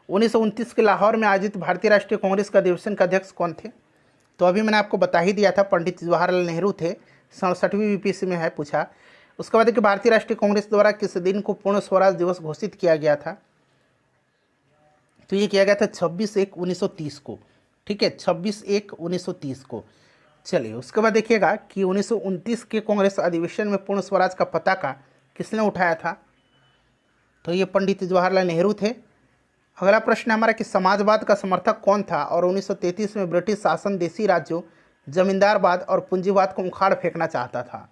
1929 के लाहौर में आयोजित भारतीय राष्ट्रीय कांग्रेस का अधिवेशन का अध्यक्ष कौन थे? तो अभी मैंने आपको बता ही दिया था, पंडित जवाहरलाल नेहरू थे। 67वीं बीपीएससी में है पूछा। उसके बाद कि भारतीय राष्ट्रीय कांग्रेस द्वारा किस दिन को पूर्ण स्वराज दिवस घोषित किया गया था? तो ये किया गया था 26/1/1930 को। ठीक है, 26/1/1930 को। चलिए उसके बाद देखिएगा कि 1929 के कांग्रेस अधिवेशन में पूर्ण स्वराज का पताका किसने उठाया था? तो ये पंडित जवाहरलाल नेहरू थे। अगला प्रश्न हमारा कि समाजवाद का समर्थक कौन था और 1933 में ब्रिटिश शासन देसी राज्यों, जमींदारवाद और पूंजीवाद को उखाड़ फेंकना चाहता था?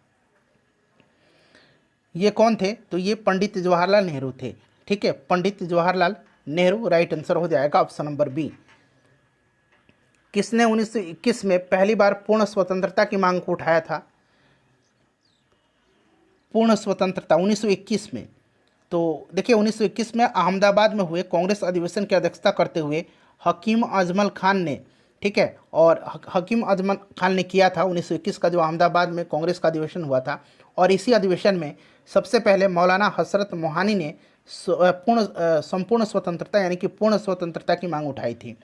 ये कौन थे? तो ये पंडित जवाहरलाल नेहरू थे। ठीक है, पंडित जवाहरलाल नेहरू राइट आंसर हो जाएगा ऑप्शन नंबर बी। किसने 1921 में पहली बार पूर्ण स्वतंत्रता की मांग को उठाया था? पूर्ण स्वतंत्रता 1921 में। तो देखिए 1921 में अहमदाबाद में हुए कांग्रेस अधिवेशन की अध्यक्षता करते हुए हकीम अजमल खान ने, ठीक है, और हकीम अजमल खान ने किया था 1921 का जो अहमदाबाद में कांग्रेस का अधिवेशन हुआ था। और इसी अधिवेशन में सबसे पहले मौलाना हसरत मोहानी ने संपूर्ण स्वतंत्रता यानी कि पूर्ण स्वतंत्रता की मांग उठाई थी।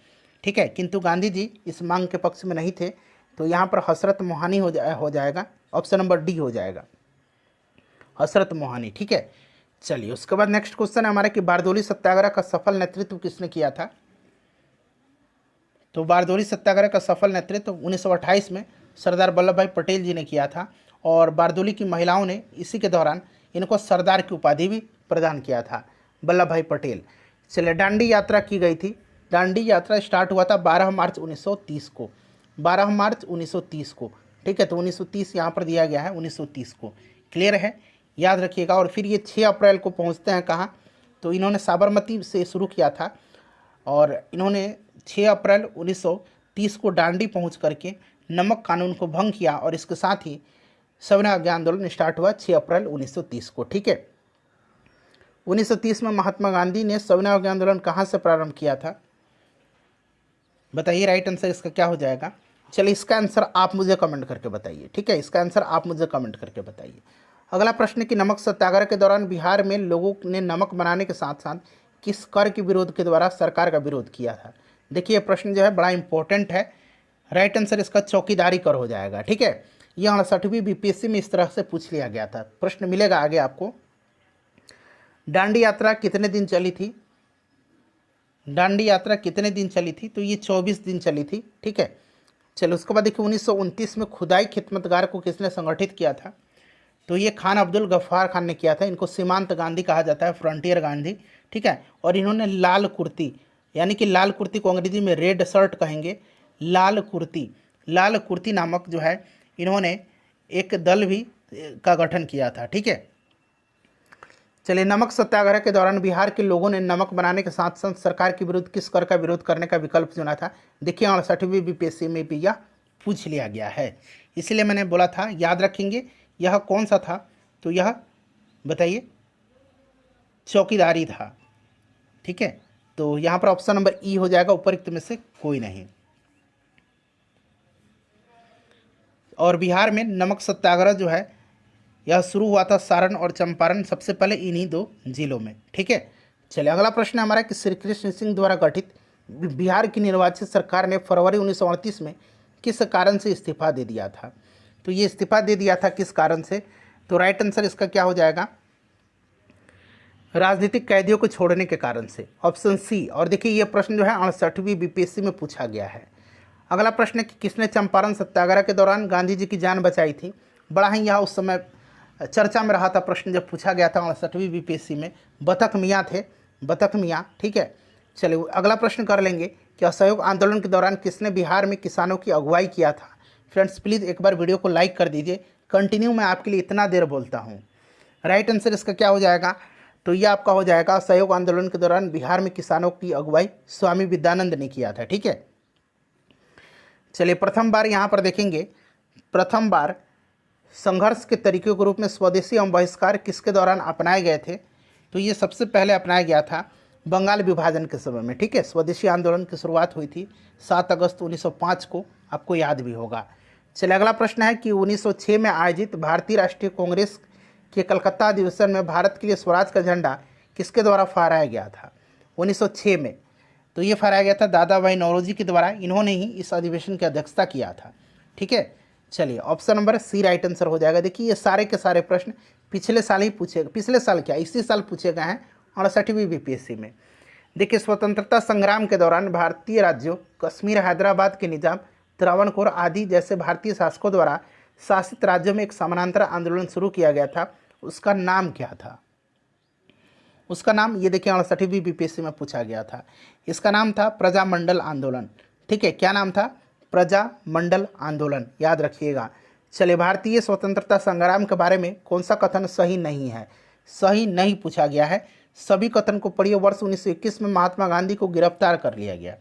ठीक है, किंतु गांधी जी इस मांग के पक्ष में नहीं थे। तो यहाँ पर हसरत मोहानी हो जाएगा, ऑप्शन नंबर डी हो जाएगा, हसरत मोहानी। ठीक है, चलिए उसके बाद नेक्स्ट क्वेश्चन है हमारा कि बारदोली सत्याग्रह का सफल नेतृत्व किसने किया था? तो बारदोली सत्याग्रह का सफल नेतृत्व 1928 में सरदार वल्लभ भाई पटेल जी ने किया था। और बारदोली की महिलाओं ने इसी के दौरान इनको सरदार की उपाधि भी प्रदान किया था, वल्लभ भाई पटेल। चलिए दांडी यात्रा की गई थी। दांडी यात्रा स्टार्ट हुआ था 12 मार्च 1930 को, 12 मार्च 1930 को। ठीक है, तो 1930 यहाँ पर दिया गया है, 1930 को। क्लियर है, याद रखिएगा। और फिर ये 6 अप्रैल को पहुँचते हैं कहाँ? तो इन्होंने साबरमती से शुरू किया था और इन्होंने 6 अप्रैल 1930 को दांडी पहुँच करके नमक कानून को भंग किया और इसके साथ ही सविनय अवज्ञा आंदोलन स्टार्ट हुआ 6 अप्रैल 1930 को। ठीक है, 1930 में महात्मा गांधी ने सविनय अवज्ञा आंदोलन कहाँ से प्रारंभ किया था? बताइए, राइट आंसर इसका क्या हो जाएगा? चलिए इसका आंसर आप मुझे कमेंट करके बताइए। ठीक है, इसका आंसर आप मुझे कमेंट करके बताइए। अगला प्रश्न कि नमक सत्याग्रह के दौरान बिहार में लोगों ने नमक बनाने के साथ साथ किस कर के विरोध के द्वारा सरकार का विरोध किया था? देखिए ये प्रश्न जो है बड़ा इंपॉर्टेंट है। राइट आंसर इसका चौकीदारी कर हो जाएगा। ठीक है, ये 68वीं बीपीएससी में इस तरह से पूछ लिया गया था, प्रश्न मिलेगा आगे आपको। दांडी यात्रा कितने दिन चली थी? दांडी यात्रा कितने दिन चली थी? तो ये 24 दिन चली थी। ठीक है, चलो उसके बाद देखिए 1929 में खुदाई खिदमतगार को किसने संगठित किया था? तो ये खान अब्दुल गफ्फार खान ने किया था। इनको सीमांत गांधी कहा जाता है, फ्रंटियर गांधी। ठीक है, और इन्होंने लाल कुर्ती यानी कि लाल कुर्ती को अंग्रेजी में रेड शर्ट कहेंगे, लाल कुर्ती नामक जो है इन्होंने एक दल भी का गठन किया था। ठीक है, चलिए नमक सत्याग्रह के दौरान बिहार के लोगों ने नमक बनाने के साथ साथ सरकार के विरुद्ध किस कर का विरोध करने का विकल्प चुना था? देखिए 68वीं बीपीएससी में भी यह पूछ लिया गया है, इसलिए मैंने बोला था याद रखेंगे। यह कौन सा था? तो यह बताइए, चौकीदारी था। ठीक है, तो यहाँ पर ऑप्शन नंबर ई हो जाएगा, उपरोक्त में से कोई नहीं। और बिहार में नमक सत्याग्रह जो है यह शुरू हुआ था सारण और चंपारण, सबसे पहले इन्हीं 2 जिलों में। ठीक है, चलिए अगला प्रश्न हमारा कि श्री कृष्ण सिंह द्वारा गठित बिहार की निर्वाचित सरकार ने फरवरी 1938 में किस कारण से इस्तीफा दे दिया था? तो ये इस्तीफा दे दिया था किस कारण से? तो राइट आंसर इसका क्या हो जाएगा? राजनीतिक कैदियों को छोड़ने के कारण से, ऑप्शन सी। और देखिए ये प्रश्न जो है 68वीं बीपीएससी में पूछा गया है। अगला प्रश्न है कि किसने चंपारण सत्याग्रह के दौरान गांधी जी की जान बचाई थी? बड़ा ही यह उस समय चर्चा में रहा था प्रश्न जब पूछा गया था 68वीं बीपीएससी में। बतख मियाँ थे, बतख मियाँ। ठीक है, चलिए अगला प्रश्न कर लेंगे कि असहयोग आंदोलन के दौरान किसने बिहार में किसानों की अगुवाई किया था? फ्रेंड्स प्लीज़ एक बार वीडियो को लाइक कर दीजिए, कंटिन्यू मैं आपके लिए इतना देर बोलता हूँ। राइट आंसर इसका क्या हो जाएगा? तो ये आपका हो जाएगा असहयोग आंदोलन के दौरान बिहार में किसानों की अगुवाई स्वामी विद्यानंद ने किया था। ठीक है, चलिए प्रथम बार यहाँ पर देखेंगे, प्रथम बार संघर्ष के तरीके के रूप में स्वदेशी एवं बहिष्कार किसके दौरान अपनाए गए थे? तो ये सबसे पहले अपनाया गया था बंगाल विभाजन के समय में। ठीक है, स्वदेशी आंदोलन की शुरुआत हुई थी 7 अगस्त 1905 को, आपको याद भी होगा। चलिए अगला प्रश्न है कि 1906 में आयोजित भारतीय राष्ट्रीय कांग्रेस कि कलकत्ता अधिवेशन में भारत के लिए स्वराज का झंडा किसके द्वारा फहराया गया था? 1906 में। तो ये फहराया गया था दादा भाई नौरोजी के द्वारा। इन्होंने ही इस अधिवेशन की अध्यक्षता किया था। ठीक है, चलिए option number C right answer हो जाएगा। देखिए ये सारे के सारे प्रश्न पिछले साल ही पूछे, पिछले साल क्या इसी साल पूछे गए हैं 68वीं बीपीएससी में। देखिए स्वतंत्रता संग्राम के दौरान भारतीय राज्यों कश्मीर, हैदराबाद के निजाम, त्रावणकोर आदि जैसे भारतीय शासकों द्वारा शासित राज्यों में एक समानांतर आंदोलन शुरू किया गया था। उसका नाम क्या था? उसका नाम ये देखिए 68वीं बीपीएससी में पूछा गया था। इसका नाम था प्रजामंडल आंदोलन। ठीक है, क्या नाम था? प्रजामंडल आंदोलन, याद रखिएगा। चलिए भारतीय स्वतंत्रता संग्राम के बारे में कौन सा कथन सही नहीं है? सही नहीं पूछा गया है। सभी कथन को पढ़िए। वर्ष 1921 में महात्मा गांधी को गिरफ्तार कर लिया गया।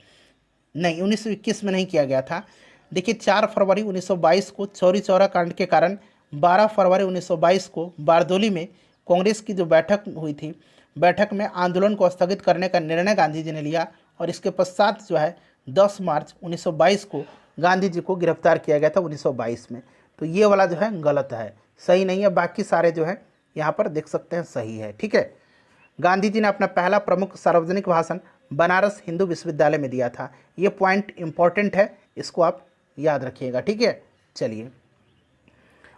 नहीं, 1921 में नहीं किया गया था। देखिए 4 फरवरी 1922 को चौरी चौरा कांड के कारण 12 फरवरी 1922 को बारदोली में कांग्रेस की जो बैठक हुई थी, बैठक में आंदोलन को स्थगित करने का निर्णय गांधी जी ने लिया और इसके पश्चात जो है 10 मार्च 1922 को गांधी जी को गिरफ्तार किया गया था 1922 में। तो ये वाला जो है गलत है, सही नहीं है। बाकी सारे जो है यहाँ पर देख सकते हैं सही है। ठीक है, गांधी जी ने अपना पहला प्रमुख सार्वजनिक भाषण बनारस हिंदू विश्वविद्यालय में दिया था। ये पॉइंट इंपॉर्टेंट है, इसको आप याद रखिएगा। ठीक है, चलिए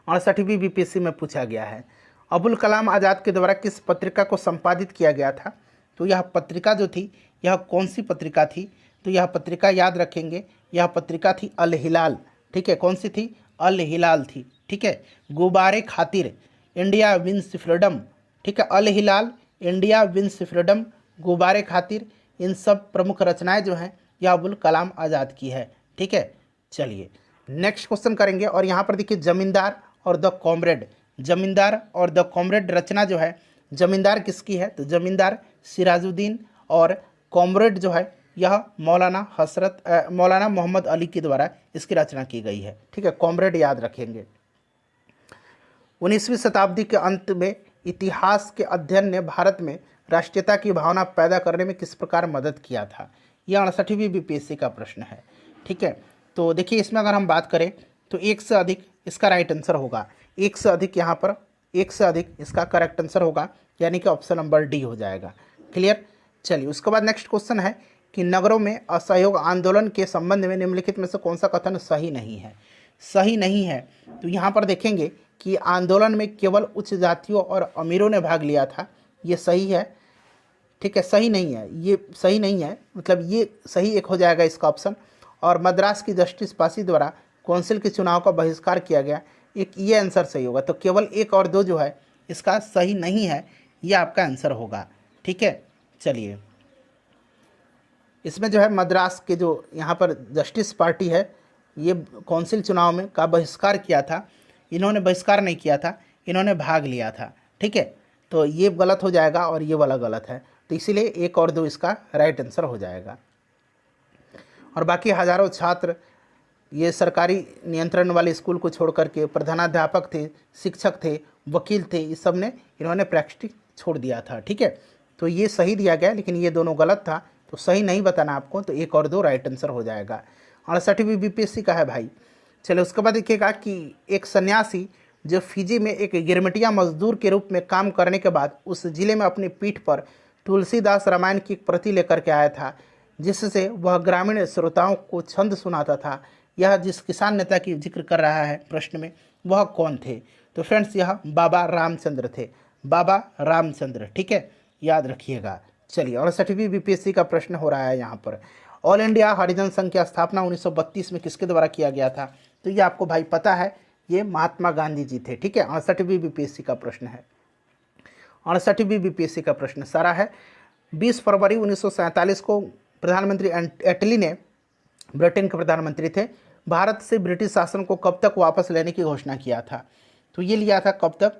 68वीं बीपीएससी में पूछा गया है अबुल कलाम आज़ाद के द्वारा किस पत्रिका को संपादित किया गया था? तो यह पत्रिका जो थी यह कौन सी पत्रिका थी? तो यह पत्रिका याद रखेंगे, यह पत्रिका थी अल हिलाल। ठीक है, कौन सी थी? अल हिलाल थी। ठीक है, गुब्बारे खातिर, इंडिया विंस फ्रीडम। ठीक है, Al Hilal, India wins freedom, Ghubar Khatir, इन सब प्रमुख रचनाएं जो हैं यह अबुल कलाम आज़ाद की है। ठीक है, चलिए नेक्स्ट क्वेश्चन करेंगे। और यहाँ पर देखिए जमींदार और द कॉमरेड, जमींदार और द कॉमरेड रचना जो है, जमींदार किसकी है? तो जमींदार सिराजुद्दीन और कॉमरेड जो है यह मौलाना मोहम्मद अली के द्वारा इसकी रचना की गई है। ठीक है, कॉमरेड याद रखेंगे। 19वीं शताब्दी के अंत में इतिहास के अध्ययन ने भारत में राष्ट्रीयता की भावना पैदा करने में किस प्रकार मदद किया था? यह 68वीं बीपीएससी का प्रश्न है। ठीक है, तो देखिए इसमें अगर हम बात करें तो एक से अधिक इसका राइट आंसर होगा। एक से अधिक, यहाँ पर एक से अधिक इसका करेक्ट आंसर होगा, यानी कि ऑप्शन नंबर डी हो जाएगा। क्लियर? चलिए उसके बाद नेक्स्ट क्वेश्चन है कि नगरों में असहयोग आंदोलन के संबंध में निम्नलिखित में से कौन सा कथन सही नहीं है? सही नहीं है तो यहाँ पर देखेंगे कि आंदोलन में केवल उच्च जातियों और अमीरों ने भाग लिया था, ये सही है। ठीक है, सही नहीं है, ये सही नहीं है, मतलब ये सही एक हो जाएगा इसका ऑप्शन। और मद्रास की जस्टिस पासी द्वारा कौंसिल के चुनाव का बहिष्कार किया गया, एक ये आंसर सही होगा। तो केवल 1 और 2 जो है इसका सही नहीं है, ये आपका आंसर होगा। ठीक है, चलिए इसमें जो है मद्रास के जो यहाँ पर जस्टिस पार्टी है ये कौंसिल चुनाव में का बहिष्कार किया था, इन्होंने बहिष्कार नहीं किया था, इन्होंने भाग लिया था। ठीक है, तो ये गलत हो जाएगा और ये वाला गलत है, तो इसीलिए 1 और 2 इसका राइट आंसर हो जाएगा। और बाकी हज़ारों छात्र ये सरकारी नियंत्रण वाले स्कूल को छोड़ करके प्रधानाध्यापक थे, शिक्षक थे, वकील थे, इस सब ने इन्होंने प्रैक्टिस छोड़ दिया था। ठीक है, तो ये सही दिया गया, लेकिन ये दोनों गलत था, तो सही नहीं बताना आपको, तो 1 और 2 राइट आंसर हो जाएगा। 68वीं बीपीएससी का है भाई। चलिए उसके बाद देखिएगा कि एक सन्यासी जो फिजी में एक गिरमिटिया मजदूर के रूप में काम करने के बाद उस जिले में अपनी पीठ पर तुलसीदास रामायण की एक प्रति लेकर के आया था, जिससे वह ग्रामीण श्रोताओं को छंद सुनाता था। यह जिस किसान नेता की जिक्र कर रहा है प्रश्न में, वह कौन थे? तो फ्रेंड्स यह बाबा रामचंद्र थे, बाबा रामचंद्र। ठीक है, याद रखिएगा। चलिए 68वीं बीपीएससी का प्रश्न हो रहा है यहाँ पर, ऑल इंडिया हरिजन संघ की स्थापना 1932 में किसके द्वारा किया गया था? तो ये आपको भाई पता है, ये महात्मा गांधी जी थे। ठीक है, 68वीं बीपीएससी का प्रश्न है। 68वीं बीपीएससी का प्रश्न सारा है 20 फरवरी 1947 को प्रधानमंत्री एटली ने, ब्रिटेन के प्रधानमंत्री थे, भारत से ब्रिटिश शासन को कब तक वापस लेने की घोषणा किया था? तो ये लिया था कब तक?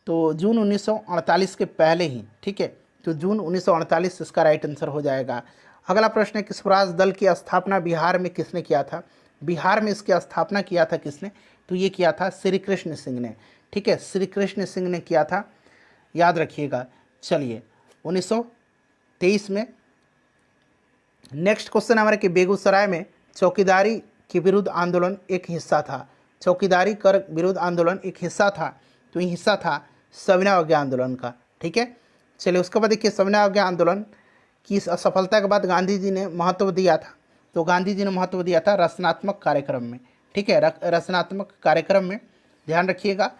तो जून 1948 के पहले ही। ठीक है, तो जून 1948 इसका राइट आंसर हो जाएगा। अगला प्रश्न है कि स्वराज दल की स्थापना बिहार में किसने किया था? बिहार में इसकी स्थापना किया था किसने? तो ये किया था श्री कृष्ण सिंह ने। ठीक है, श्री कृष्ण सिंह ने किया था, याद रखिएगा। चलिए 1923 में नेक्स्ट क्वेश्चन हमारे कि बेगूसराय में चौकीदारी के विरुद्ध आंदोलन एक हिस्सा था, चौकीदारी कर विरुद्ध आंदोलन एक हिस्सा था, तो ये हिस्सा था सविनय अवज्ञा आंदोलन का। ठीक है, चलिए उसके बाद देखिए सविनय अवज्ञा आंदोलन की असफलता के बाद गांधी जी ने महत्व दिया था, तो गांधी जी ने महत्व दिया था रचनात्मक कार्यक्रम में। ठीक है, रचनात्मक कार्यक्रम में, ध्यान रखिएगा।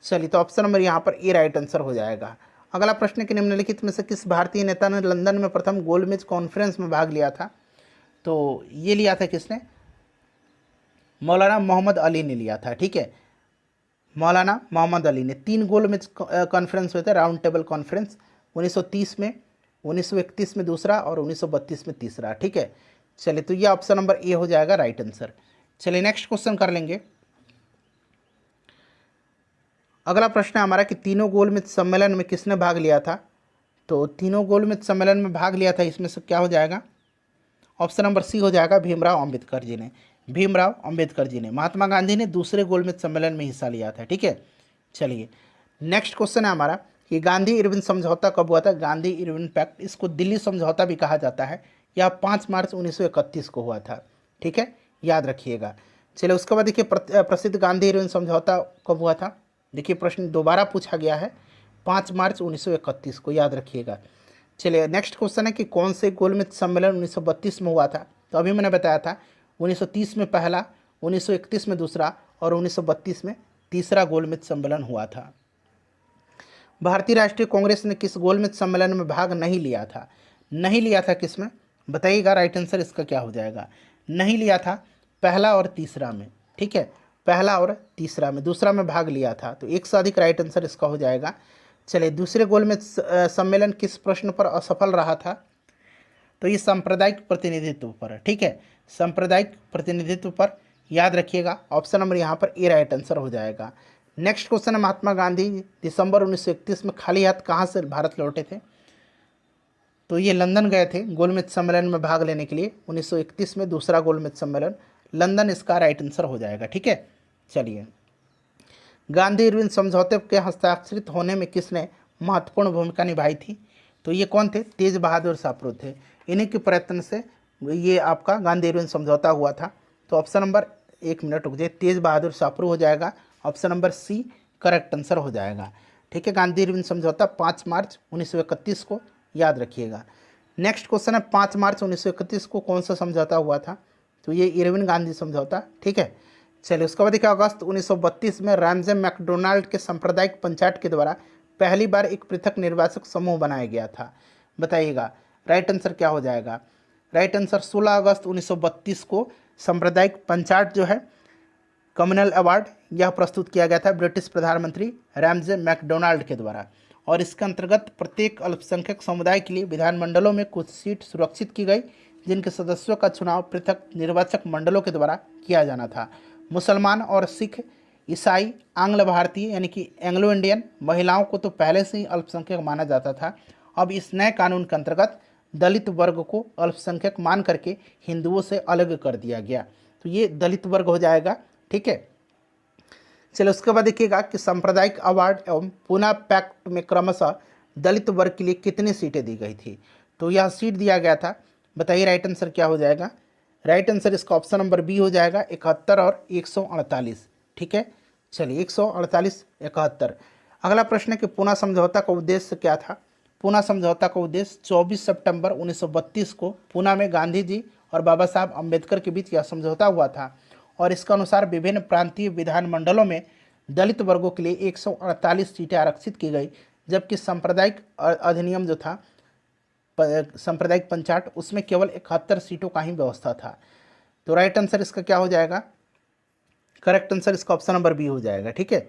चलिए तो ऑप्शन नंबर यहाँ पर ए राइट आंसर हो जाएगा। अगला प्रश्न कि निम्नलिखित में से किस भारतीय नेता ने लंदन में प्रथम गोलमेज कॉन्फ्रेंस में भाग लिया था? तो ये लिया था किसने? मौलाना मोहम्मद अली ने लिया था। ठीक है, मौलाना मोहम्मद अली ने 3 गोलमेज कॉन्फ्रेंस हुए थे, राउंड टेबल कॉन्फ्रेंस, 1930 में, 1931 में दूसरा और 1932 में तीसरा। ठीक है, चलिए तो ये ऑप्शन नंबर ए हो जाएगा राइट आंसर। चलिए नेक्स्ट क्वेश्चन कर लेंगे। अगला प्रश्न है हमारा कि तीनों गोलमेज सम्मेलन में किसने भाग लिया था? तो तीनों गोलमेज सम्मेलन में भाग लिया था, इसमें से क्या हो जाएगा? ऑप्शन नंबर सी हो जाएगा भीमराव अंबेडकर जी ने। भीमराव अंबेडकर जी ने। महात्मा गांधी ने दूसरे गोलमेज सम्मेलन में हिस्सा लिया था। ठीक है, चलिए नेक्स्ट क्वेश्चन है हमारा कि गांधी इरविन समझौता कब हुआ था? गांधी इरविन पैक्ट, इसको दिल्ली समझौता भी कहा जाता है, यह 5 मार्च 1931 को हुआ था। ठीक है, याद रखिएगा। चलिए उसके बाद देखिए प्रसिद्ध गांधी इरविन समझौता कब हुआ था? देखिए प्रश्न दोबारा पूछा गया है, 5 मार्च 1931 को, याद रखिएगा। चलिए नेक्स्ट क्वेश्चन है कि कौन से गोलमेज सम्मेलन 1932 में हुआ था? तो अभी मैंने बताया था 1930 में पहला, 1931 में दूसरा और 1932 में तीसरा गोलमेज सम्मेलन हुआ था। भारतीय राष्ट्रीय कांग्रेस ने किस गोलमेज सम्मेलन में भाग नहीं लिया था? नहीं लिया था किसमें बताइएगा, राइट आंसर इसका क्या हो जाएगा? नहीं लिया था पहला और तीसरा में। ठीक है, पहला और तीसरा में, दूसरा में भाग लिया था, तो एक से अधिक राइट आंसर इसका हो जाएगा। चलिए दूसरे गोलमेज सम्मेलन किस प्रश्न पर असफल रहा था? तो ये सांप्रदायिक प्रतिनिधित्व पर। ठीक है, सांप्रदायिक प्रतिनिधित्व पर, याद रखिएगा। ऑप्शन नंबर यहाँ पर ए राइट आंसर हो जाएगा। नेक्स्ट क्वेश्चन है महात्मा गांधी दिसंबर 1931 में खाली हाथ कहाँ से भारत लौटे थे? तो ये लंदन गए थे गोलमेज सम्मेलन में भाग लेने के लिए, 1931 में दूसरा गोलमेज सम्मेलन, लंदन इसका राइट आंसर हो जाएगा। ठीक है, चलिए गांधी इरविन समझौते के हस्ताक्षरित होने में किसने महत्वपूर्ण भूमिका निभाई थी? तो ये कौन थे? तेज बहादुर सापरू थे। इन्हीं के प्रयत्न से ये आपका गांधी इरविन समझौता हुआ था। तो ऑप्शन नंबर, एक मिनट रुक जाइए, तेज बहादुर सापरू हो जाएगा। Option number C correct answer हो जाएगा। ठीक है, गांधी इरविन समझौता 5 मार्च 1931 को, याद रखिएगा। नेक्स्ट क्वेश्चन है 5 मार्च 1931 को कौन सा समझौता हुआ था? तो ये इरविन गांधी समझौता। ठीक है, चलिए उसके बाद देखिए अगस्त 1932 में रैमजे मैकडोनाल्ड के सांप्रदायिक पंचायत के द्वारा पहली बार एक पृथक निर्वाचक समूह बनाया गया था। बताइएगा राइट आंसर क्या हो जाएगा? राइट आंसर 16 अगस्त 1932 को सांप्रदायिक पंचायत जो है कम्युनल अवार्ड यह प्रस्तुत किया गया था ब्रिटिश प्रधानमंत्री रैमजे मैकडोनाल्ड के द्वारा, और इसके अंतर्गत प्रत्येक अल्पसंख्यक समुदाय के लिए विधानमंडलों में कुछ सीट सुरक्षित की गई, जिनके सदस्यों का चुनाव पृथक निर्वाचक मंडलों के द्वारा किया जाना था। मुसलमान और सिख, ईसाई, आंग्ल भारतीय यानी कि एंग्लो इंडियन महिलाओं को तो पहले से ही अल्पसंख्यक माना जाता था। अब इस नए कानून के अंतर्गत दलित वर्ग को अल्पसंख्यक मान करके हिंदुओं से अलग कर दिया गया, तो ये दलित वर्ग हो जाएगा। ठीक है, चलिए उसके बाद देखिएगा कि सांप्रदायिक अवार्ड एवं पूना पैक्ट में क्रमशः दलित वर्ग के लिए कितनी सीटें दी गई थी? तो यह सीट दिया गया था। बताइए राइट आंसर क्या हो जाएगा? राइट आंसर इसका ऑप्शन नंबर बी हो जाएगा, 71 और 148। ठीक है, चलिए 148, 71। अगला प्रश्न है कि पूना समझौता का उद्देश्य क्या था? पूना समझौता का उद्देश्य 24 सितंबर 1932 को पूना में गांधी जी और बाबा साहब अम्बेडकर के बीच यह समझौता हुआ था, और इसके अनुसार विभिन्न प्रांतीय विधानमंडलों में दलित वर्गों के लिए 148 सीटें आरक्षित की गई, जबकि सांप्रदायिक अधिनियम जो था सांप्रदायिक पंचायत, उसमें केवल 71 सीटों का ही व्यवस्था था। तो राइट आंसर इसका क्या हो जाएगा? करेक्ट आंसर इसका ऑप्शन नंबर बी हो जाएगा। ठीक है,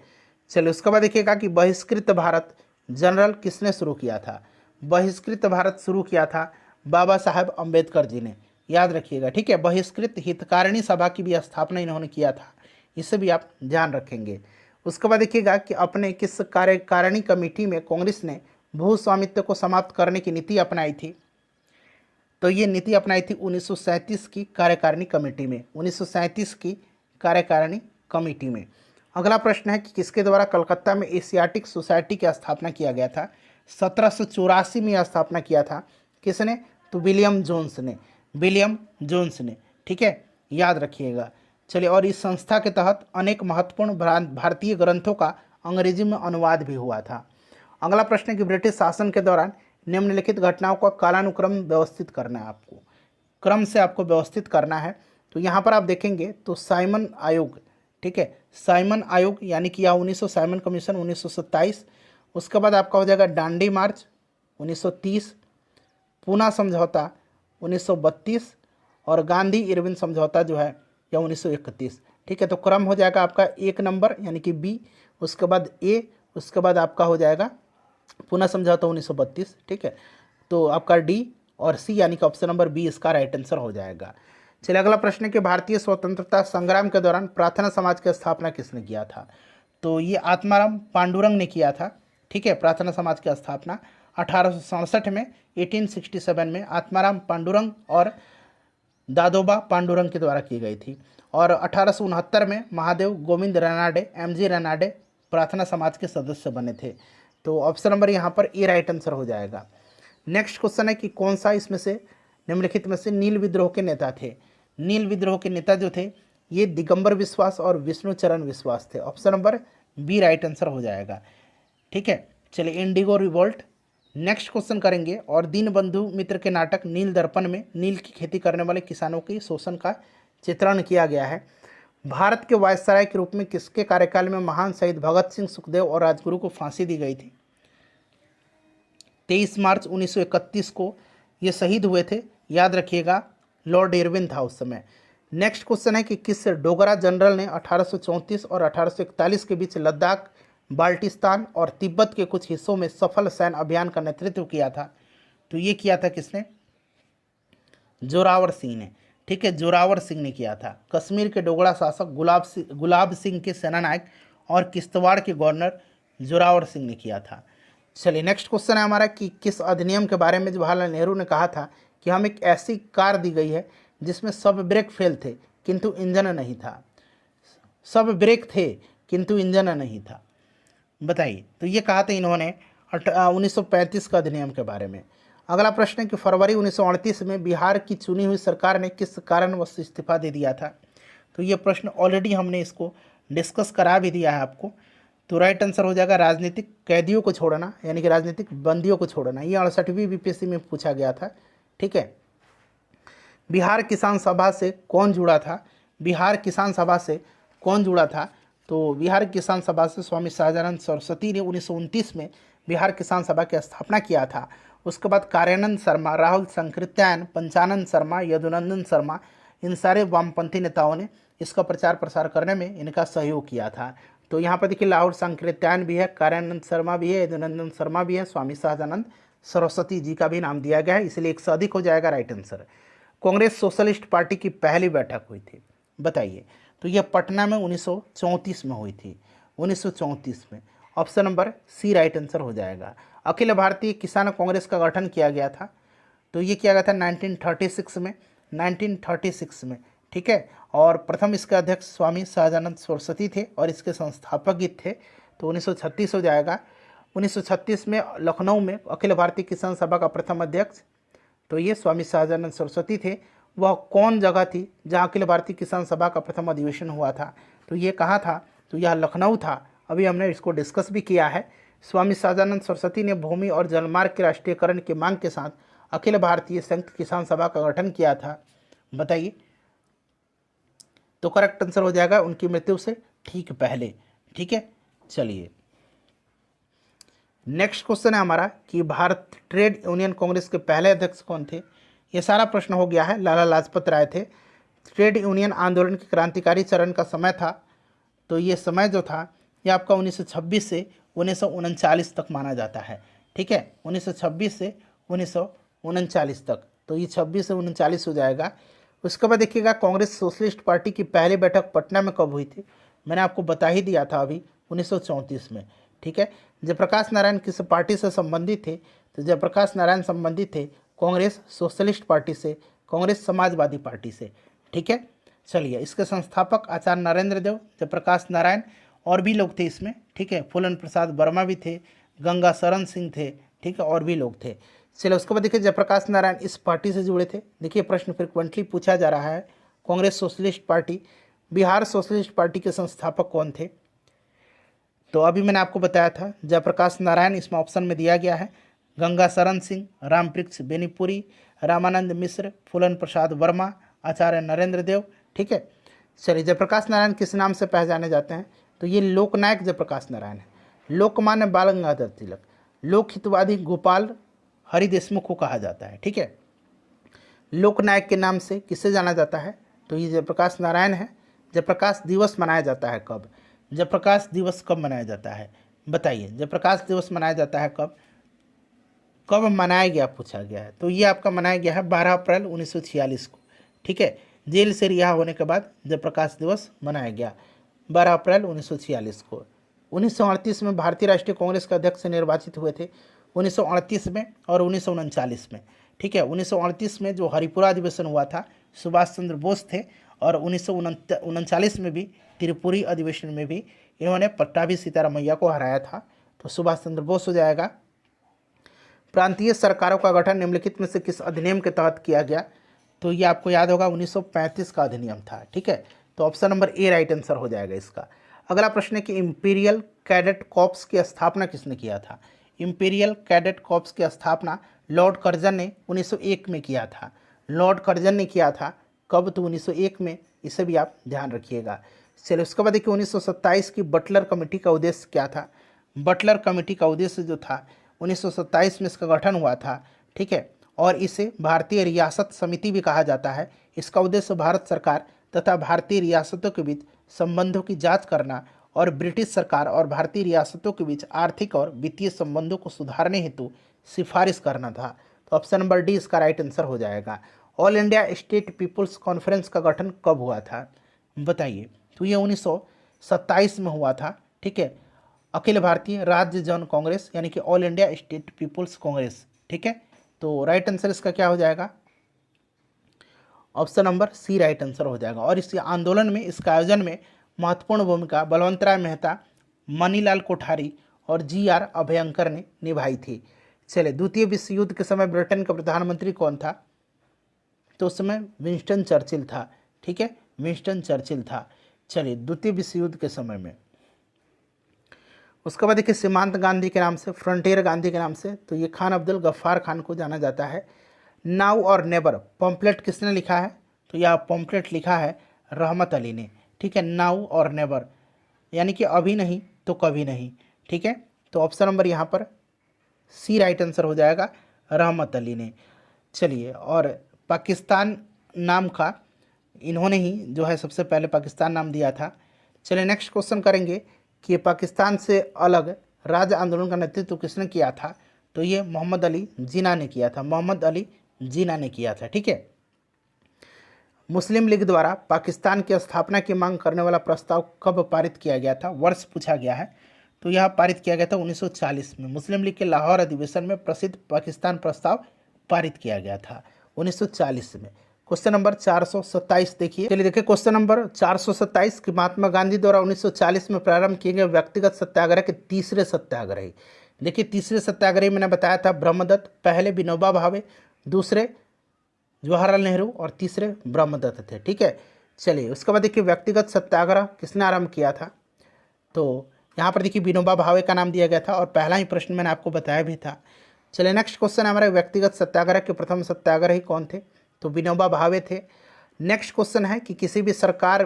चलिए उसके बाद देखिएगा कि बहिष्कृत भारत जनरल किसने शुरू किया था? बहिष्कृत भारत शुरू किया था बाबा साहब अम्बेडकर जी ने, याद रखिएगा। ठीक है, बहिष्कृत हितकारिणी सभा की भी स्थापना इन्होंने किया था, इसे भी आप ध्यान रखेंगे। उसके बाद देखिएगा कि अपने किस कार्यकारिणी कमेटी में कांग्रेस ने भू स्वामित्व को समाप्त करने की नीति अपनाई थी? तो ये नीति अपनाई थी 1937 की कार्यकारिणी कमेटी में, 1937 की कार्यकारिणी कमेटी में। अगला प्रश्न है कि किसके द्वारा कलकत्ता में एशियाटिक सोसाइटी की स्थापना किया गया था? 1784 में यह स्थापना किया था। किसने? तो विलियम जोन्स ने, विलियम जोन्स ने। ठीक है, याद रखिएगा। चलिए, और इस संस्था के तहत अनेक महत्वपूर्ण भारतीय ग्रंथों का अंग्रेजी में अनुवाद भी हुआ था। अगला प्रश्न है कि ब्रिटिश शासन के दौरान निम्नलिखित घटनाओं का कालानुक्रम व्यवस्थित करना है, आपको क्रम से आपको व्यवस्थित करना है। तो यहाँ पर आप देखेंगे तो साइमन आयोग, ठीक है, साइमन आयोग यानी कि यह 1900 साइमन कमीशन 1927, उसके बाद आपका हो जाएगा डांडी मार्च 1930, पूना समझौता 1932 और गांधी इरविन समझौता जो है यह 1931। ठीक है, तो क्रम हो जाएगा आपका 1 नंबर यानी कि बी, उसके बाद ए, उसके बाद आपका हो जाएगा पूना समझौता 1932। ठीक है, तो आपका डी और सी यानी कि ऑप्शन नंबर बी इसका राइट आंसर हो जाएगा। चलिए अगला प्रश्न है कि भारतीय स्वतंत्रता संग्राम के दौरान प्रार्थना समाज की स्थापना किसने किया था? तो ये आत्माराम पांडुरंग ने किया था। ठीक है, प्रार्थना समाज की स्थापना 1867 में 1867 में आत्माराम पांडुरंग और दादोबा पांडुरंग के द्वारा की गई थी। और 1869 में महादेव गोविंद रनाडे एमजी रनाडे प्रार्थना समाज के सदस्य बने थे। तो ऑप्शन नंबर यहाँ पर ए राइट आंसर हो जाएगा। नेक्स्ट क्वेश्चन है कि कौन सा इसमें से निम्नलिखित में से नील विद्रोह के नेता थे? नील विद्रोह के नेता जो थे ये दिगंबर विश्वास और विष्णुचरण विश्वास थे। Option number B right answer हो जाएगा। ठीक है, चलिए इंडिगो रिवोल्ट नेक्स्ट क्वेश्चन करेंगे। और दीनबंधु मित्र के नाटक नील दर्पण में नील की खेती करने वाले किसानों के शोषण का चित्रण किया गया है। भारत के वायसराय के रूप में किसके कार्यकाल में महान शहीद भगत सिंह, सुखदेव और राजगुरु को फांसी दी गई थी? 23 मार्च 1931 को ये शहीद हुए थे, याद रखिएगा, लॉर्ड इरविन था उस समय। नेक्स्ट क्वेश्चन है कि किस डोगरा जनरल ने 1834 और 1841 के बीच लद्दाख, बाल्टिस्तान और तिब्बत के कुछ हिस्सों में सफल सैन्य अभियान का नेतृत्व किया था? तो ये किया था किसने? जोरावर सिंह ने। ठीक है, जोरावर सिंह ने किया था। कश्मीर के डोगरा शासक गुलाब सिंह के सेनानायक और किश्तवाड़ के गवर्नर जोरावर सिंह ने किया था। चलिए नेक्स्ट क्वेश्चन है हमारा कि किस अधिनियम के बारे में जवाहरलाल नेहरू ने कहा था कि हम एक ऐसी कार दी गई है जिसमें सब ब्रेक फेल थे किंतु इंजन नहीं था? सब ब्रेक थे किंतु इंजन नहीं था, बताइए। तो ये कहा था इन्होंने 1935 का अधिनियम के बारे में। अगला प्रश्न है कि फरवरी 1938 में बिहार की चुनी हुई सरकार ने किस कारणवश इस्तीफा दे दिया था? तो ये प्रश्न ऑलरेडी हमने इसको डिस्कस करा भी दिया है आपको। तो राइट आंसर हो जाएगा राजनीतिक कैदियों को छोड़ना, यानी कि राजनीतिक बंदियों को छोड़ना। ये 68वीं बीपीएससी में पूछा गया था। ठीक है, बिहार किसान सभा से कौन जुड़ा था? बिहार किसान सभा से कौन जुड़ा था? तो बिहार किसान सभा से स्वामी सहजानंद सरस्वती ने 1929 में बिहार किसान सभा की स्थापना किया था। उसके बाद कार्यानंद शर्मा, राहुल संकृत्यायन, पंचानंद शर्मा, यदुनंदन शर्मा, इन सारे वामपंथी नेताओं ने इसका प्रचार प्रसार करने में इनका सहयोग किया था। तो यहाँ पर देखिए राहुल संकृत्यायन भी है, कार्यानंद शर्मा भी है, यदुनंदन शर्मा भी है, स्वामी सहजानंद सरस्वती जी का भी नाम दिया गया है, इसलिए 1 से अधिक हो जाएगा right answer. Congress socialist party की पहली बैठक हुई थी, बताइए। तो यह पटना में 1934 में हुई थी, 1934 में। Option number C right answer हो जाएगा। अखिल भारतीय किसान कांग्रेस का गठन किया गया था, तो ये किया गया था 1936 में, 1936 में। ठीक है, और प्रथम इसके अध्यक्ष स्वामी सहजानंद सरस्वती थे और इसके संस्थापक भी थे, तो 1936 हो जाएगा। 1936 में लखनऊ में अखिल भारतीय किसान सभा का प्रथम अध्यक्ष, तो ये स्वामी सहजानंद सरस्वती थे। वह कौन जगह थी जहाँ अखिल भारतीय किसान सभा का प्रथम अधिवेशन हुआ था? तो ये कहाँ था? तो यह लखनऊ था। अभी हमने इसको डिस्कस भी किया है। स्वामी सहजानंद सरस्वती ने भूमि और जलमार्ग के राष्ट्रीयकरण की मांग के साथ अखिल भारतीय संयुक्त किसान सभा का गठन किया था, बताइए। तो करेक्ट आंसर हो जाएगा उनकी मृत्यु से ठीक पहले। ठीक है, चलिए नेक्स्ट क्वेश्चन है हमारा कि भारत ट्रेड यूनियन कांग्रेस के पहले अध्यक्ष कौन थे? ये सारा प्रश्न हो गया है, लाला लाजपत राय थे। ट्रेड यूनियन आंदोलन के क्रांतिकारी चरण का समय था, तो ये समय जो था ये आपका 1926 से 1939 तक माना जाता है। ठीक है, 1926 से 1939 तक, तो ये 26 से 39 हो जाएगा। उसके बाद देखिएगा कांग्रेस सोशलिस्ट पार्टी की पहली बैठक पटना में कब हुई थी? मैंने आपको बता ही दिया था अभी, 1934 में। ठीक है, जयप्रकाश नारायण किस पार्टी से संबंधित थे? तो जयप्रकाश नारायण संबंधित थे कांग्रेस सोशलिस्ट पार्टी से, कांग्रेस समाजवादी पार्टी से। ठीक है, चलिए इसके संस्थापक आचार्य नरेंद्र देव, जयप्रकाश नारायण और भी लोग थे इसमें। ठीक है, फूलन प्रसाद वर्मा भी थे, गंगा शरण सिंह थे। ठीक है, और भी लोग थे। चलिए उसके बाद देखिए जयप्रकाश नारायण इस पार्टी से जुड़े थे। देखिए प्रश्न फ्रिक्वेंटली पूछा जा रहा है, Congress socialist party, Bihar socialist party के संस्थापक कौन थे? तो अभी मैंने आपको बताया था जयप्रकाश नारायण इसमें ऑप्शन में दिया गया है, गंगा शरण सिंह, रामवृक्ष बेनीपुरी, रामानंद मिश्र, फूलन प्रसाद वर्मा, आचार्य नरेंद्र देव। ठीक है, चलिए जयप्रकाश नारायण किस नाम से पहचाने जाते हैं? तो ये लोकनायक जयप्रकाश नारायण है। लोकमान्य बाल गंगाधर तिलक, लोकहितवादी गोपाल हरि देशमुख को कहा जाता है। ठीक है, लोकनायक के नाम से किसे जाना जाता है? तो ये जयप्रकाश नारायण है। जयप्रकाश दिवस मनाया जाता है कब? जयप्रकाश दिवस कब मनाया जाता है बताइए? जयप्रकाश दिवस मनाया जाता है कब? कब मनाया गया पूछा गया है। तो ये आपका मनाया गया है 12 अप्रैल 1946 को। ठीक है, जेल से रिहा होने के बाद जयप्रकाश दिवस मनाया गया 12 अप्रैल 1946 को। 1938 में भारतीय राष्ट्रीय कांग्रेस के अध्यक्ष निर्वाचित हुए थे, 1938 में और 1939 में। ठीक है, 1938 में जो हरिपुरा अधिवेशन हुआ था सुभाष चंद्र बोस थे, और 1939 में भी त्रिपुरी अधिवेशन में भी इन्होंने पट्टाभी सीतारामैया को हराया था। तो सुभाष चंद्र बोस हो जाएगा। प्रांतीय सरकारों का गठन निम्नलिखित में से किस अधिनियम के तहत किया गया? तो ये आपको याद होगा 1935 का अधिनियम था। ठीक है, तो option number A right answer हो जाएगा इसका। अगला प्रश्न है कि इंपीरियल कैडेट कॉर्प्स की स्थापना किसने किया था? इंपीरियल कैडेट कॉर्प्स की स्थापना लॉर्ड कर्जन ने 1901 में किया था। लॉर्ड कर्जन ने किया था कब? तो 1901 में। इसे भी आप ध्यान रखिएगा। चलिए उसके बाद देखिए 1927 की बटलर कमेटी का उद्देश्य क्या था? बटलर कमेटी का उद्देश्य जो था 1927 में इसका गठन हुआ था। ठीक है, और इसे भारतीय रियासत समिति भी कहा जाता है। इसका उद्देश्य भारत सरकार तथा भारतीय रियासतों के बीच संबंधों की जांच करना और ब्रिटिश सरकार और भारतीय रियासतों के बीच आर्थिक और वित्तीय संबंधों को सुधारने हेतु सिफारिश करना था। तो ऑप्शन नंबर डी इसका राइट आंसर हो जाएगा। All India state people's conference का गठन कब हुआ था बताइए? तो ये 1927 में हुआ था। ठीक है, अखिल भारतीय राज्य जन कांग्रेस यानी कि all India state people's Congress. ठीक है, तो राइट आंसर इसका क्या हो जाएगा? Option number C right answer हो जाएगा। और इस आंदोलन में, इसका आयोजन में महत्वपूर्ण भूमिका बलवंतराय मेहता, मनीलाल कोठारी और GR अभयंकर ने निभाई थी। चलिए, द्वितीय विश्व युद्ध के समय ब्रिटेन का प्रधानमंत्री कौन था? तो उस समय विंस्टन चर्चिल था। ठीक है, विंस्टन चर्चिल था। चलिए, द्वितीय विश्व युद्ध के समय में। उसके बाद देखिए सीमांत गांधी के नाम से, फ्रंटियर गांधी के नाम से, तो ये खान अब्दुल गफ्फार खान को जाना जाता है। नाउ और नेबर पम्पलेट किसने लिखा है? तो यह पम्पलेट लिखा है रहमत अली ने। ठीक है, नाउ और नेबर यानी कि अभी नहीं तो कभी नहीं। ठीक है, तो ऑप्शन नंबर यहाँ पर सी राइट आंसर हो जाएगा, रहमत अली ने। चलिए, और पाकिस्तान नाम का इन्होंने ही जो है सबसे पहले पाकिस्तान नाम दिया था। चलिए नेक्स्ट क्वेश्चन करेंगे कि पाकिस्तान से अलग राज्य आंदोलन का नेतृत्व किसने किया था? तो ये मोहम्मद अली जिन्ना ने किया था। मोहम्मद अली जिन्ना ने किया था। ठीक है, मुस्लिम लीग द्वारा पाकिस्तान की स्थापना की मांग करने वाला प्रस्ताव कब पारित किया गया था? वर्ष पूछा गया है। तो यह पारित किया गया था 1940 में। मुस्लिम लीग के लाहौर अधिवेशन में प्रसिद्ध पाकिस्तान प्रस्ताव पारित किया गया था 1940 में। क्वेश्चन नंबर 427 देखिए। चलिए देखिए क्वेश्चन नंबर 427 कि महात्मा गांधी द्वारा 1940 में प्रारंभ किए गए व्यक्तिगत सत्याग्रह के तीसरे सत्याग्रही। देखिए तीसरे सत्याग्रही मैंने बताया था ब्रह्मदत्त, पहले विनोबा भावे, दूसरे जवाहरलाल नेहरू और तीसरे ब्रह्मदत्त थे। ठीक है, चलिए उसके बाद देखिए व्यक्तिगत सत्याग्रह किसने आरंभ किया था? तो यहाँ पर देखिए विनोबा भावे का नाम दिया गया था और पहला ही प्रश्न मैंने आपको बताया भी था। चलिए नेक्स्ट क्वेश्चन है हमारे व्यक्तिगत सत्याग्रह के प्रथम सत्याग्रही कौन थे? तो विनोबा भावे थे। नेक्स्ट क्वेश्चन है कि किसी भी सरकार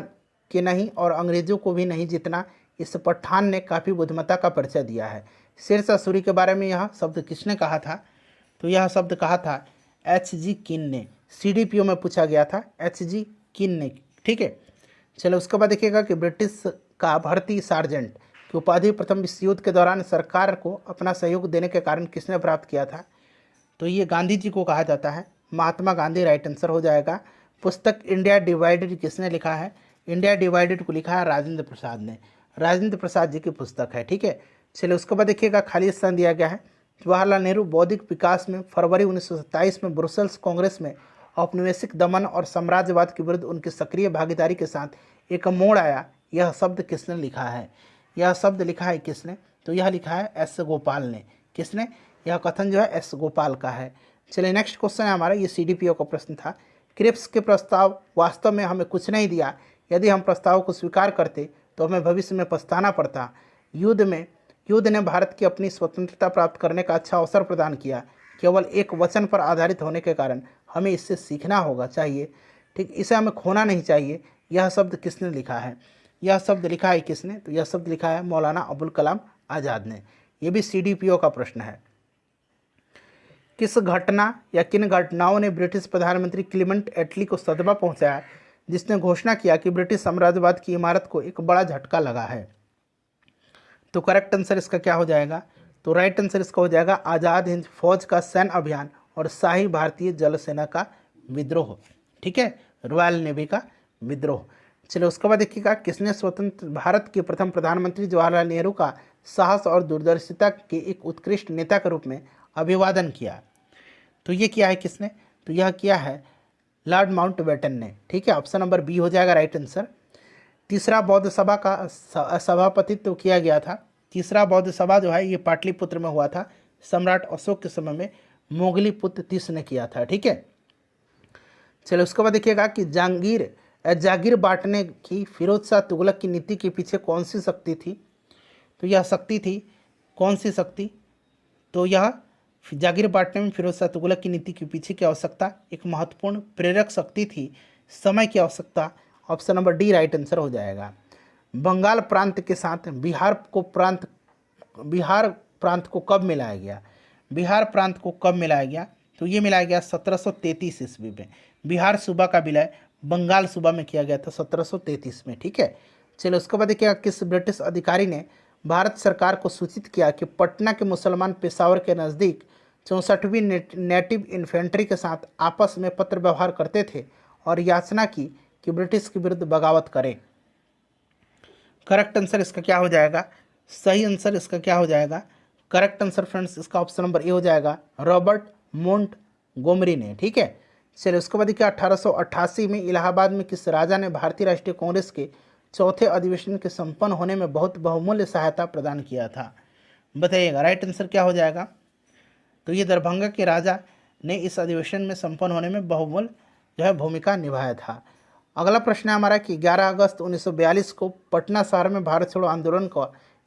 के नहीं और अंग्रेजों को भी नहीं जीतना, इस पठान ने काफ़ी बुद्धिमत्ता का परिचय दिया है। शेरशाह सूरी के बारे में यह शब्द किसने कहा था? तो यह शब्द कहा था H.G. किन ने। CDPO में पूछा गया था, H.G. किन ने। ठीक है, चलो उसके बाद देखिएगा कि ब्रिटिश का भर्ती सार्जेंट की उपाधि प्रथम विश्व युद्ध के दौरान सरकार को अपना सहयोग देने के कारण किसने प्राप्त किया था? तो ये गांधी जी को कहा जाता है, महात्मा गांधी राइट आंसर हो जाएगा। पुस्तक इंडिया डिवाइडेड किसने लिखा है? इंडिया डिवाइडेड को लिखा है राजेंद्र प्रसाद ने। राजेंद्र प्रसाद जी की पुस्तक है। ठीक है, चलिए उसके बाद देखिएगा खाली स्थान दिया गया है। जवाहरलाल नेहरू बौद्धिक विकास में फरवरी 1927 में ब्रुसेल्स कांग्रेस में औपनिवेशिक दमन और साम्राज्यवाद के विरुद्ध उनकी सक्रिय भागीदारी के साथ एक मोड़ आया, यह शब्द किसने लिखा है? यह शब्द लिखा है किसने? तो यह लिखा है S. गोपाल ने। किसने? यह कथन जो है S. गोपाल का है। चलिए नेक्स्ट क्वेश्चन है हमारा, ये CDPO का प्रश्न था। क्रिप्स के प्रस्ताव वास्तव में हमें कुछ नहीं दिया, यदि हम प्रस्ताव को स्वीकार करते तो हमें भविष्य में पछताना पड़ता। युद्ध ने भारत की अपनी स्वतंत्रता प्राप्त करने का अच्छा अवसर प्रदान किया। केवल एक वचन पर आधारित होने के कारण हमें इससे सीखना होगा चाहिए, ठीक, इसे हमें खोना नहीं चाहिए। यह शब्द किसने लिखा है? यह शब्द लिखा है किसने? तो यह शब्द लिखा है मौलाना अबुल कलाम आज़ाद ने। यह भी CDPO का प्रश्न है। किस घटना या किन घटनाओं ने ब्रिटिश प्रधानमंत्री क्लीमेंट एटली को सदमा पहुंचाया, जिसने घोषणा किया कि ब्रिटिश साम्राज्यवाद की इमारत को एक बड़ा झटका लगा है? तो करेक्ट आंसर इसका क्या हो जाएगा? तो राइट आंसर इसका हो जाएगा आज़ाद हिंद फौज का सैन्य अभियान और शाही भारतीय जल सेना का विद्रोह, ठीक है, रॉयल नेवी का विद्रोह। चलिए उसके बाद देखिएगा, किसने स्वतंत्र भारत के प्रथम प्रधानमंत्री जवाहरलाल नेहरू का साहस और दूरदर्शिता के एक उत्कृष्ट नेता के रूप में अभिवादन किया? तो ये किया है किसने? तो यह किया है लॉर्ड माउंटबेटन ने, ठीक है, ऑप्शन नंबर बी हो जाएगा राइट आंसर। तीसरा बौद्ध सभा का सभापतित्व किया गया था। तीसरा बौद्ध सभा जो है ये पाटलिपुत्र में हुआ था, सम्राट अशोक के समय में मोगली पुत्र तीस ने किया था, ठीक है। चलो उसके बाद देखिएगा कि जागीर बांटने की फिरोज शाह तुगलक की नीति के पीछे कौन सी शक्ति थी? तो यह शक्ति थी कौन सी शक्ति? तो यह जागीर बांटने में फिरोज शाह तुगलक की नीति के पीछे की आवश्यकता एक महत्वपूर्ण प्रेरक शक्ति थी, समय की आवश्यकता। Option number D right answer हो जाएगा। बंगाल प्रांत के साथ बिहार प्रांत को कब मिलाया गया? बिहार प्रांत को कब मिलाया गया? तो ये मिलाया गया 1733 ईस्वी में। बिहार सूबा का विलय बंगाल सूबा में किया गया था 1733 में, ठीक है। चलो उसके बाद देखिएगा, किस ब्रिटिश अधिकारी ने भारत सरकार को सूचित किया कि पटना के मुसलमान पेशावर के नज़दीक 64वीं नेटिव इन्फेंट्री के साथ आपस में पत्र व्यवहार करते थे और याचना की कि ब्रिटिश के विरुद्ध बगावत करें? करेक्ट आंसर इसका क्या हो जाएगा? सही आंसर इसका क्या हो जाएगा? करेक्ट आंसर फ्रेंड्स इसका ऑप्शन नंबर ए हो जाएगा, रॉबर्ट मोंटगोमरी ने, ठीक है। चलिए उसके बाद क्या, 1888 में इलाहाबाद में किस राजा ने भारतीय राष्ट्रीय कांग्रेस के चौथे अधिवेशन के संपन्न होने में बहुत बहुमूल्य सहायता प्रदान किया था? बताइएगा राइट आंसर क्या हो जाएगा? तो ये दरभंगा के राजा ने इस अधिवेशन में संपन्न होने में बहुमूल्य जो है भूमिका निभाया था। अगला प्रश्न है हमारा कि 11 अगस्त 1942 को पटना शहर में भारत छोड़ो आंदोलन का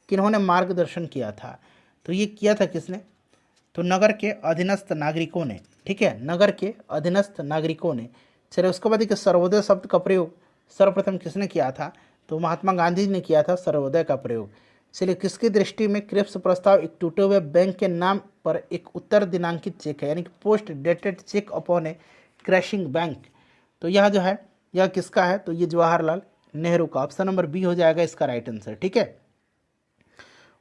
किन्होंने मार्गदर्शन किया था? तो ये किया था किसने? तो नगर के अधीनस्थ नागरिकों ने, ठीक है, नगर के अधीनस्थ नागरिकों ने। चलिए उसके बाद सर्वोदय शब्द का प्रयोग सर्वप्रथम किसने किया था? तो महात्मा गांधी ने किया था सर्वोदय का प्रयोग। चलिए किसकी दृष्टि में क्रिप्स प्रस्ताव एक टूटे हुए बैंक के नाम पर एक उत्तर दिनांकित चेक है, यानी कि पोस्ट डेटेड चेक अपॉन ए क्रैशिंग बैंक? तो यह जो है यह किसका है? तो ये जवाहरलाल नेहरू का। ऑप्शन नंबर बी हो जाएगा इसका राइट आंसर, ठीक है।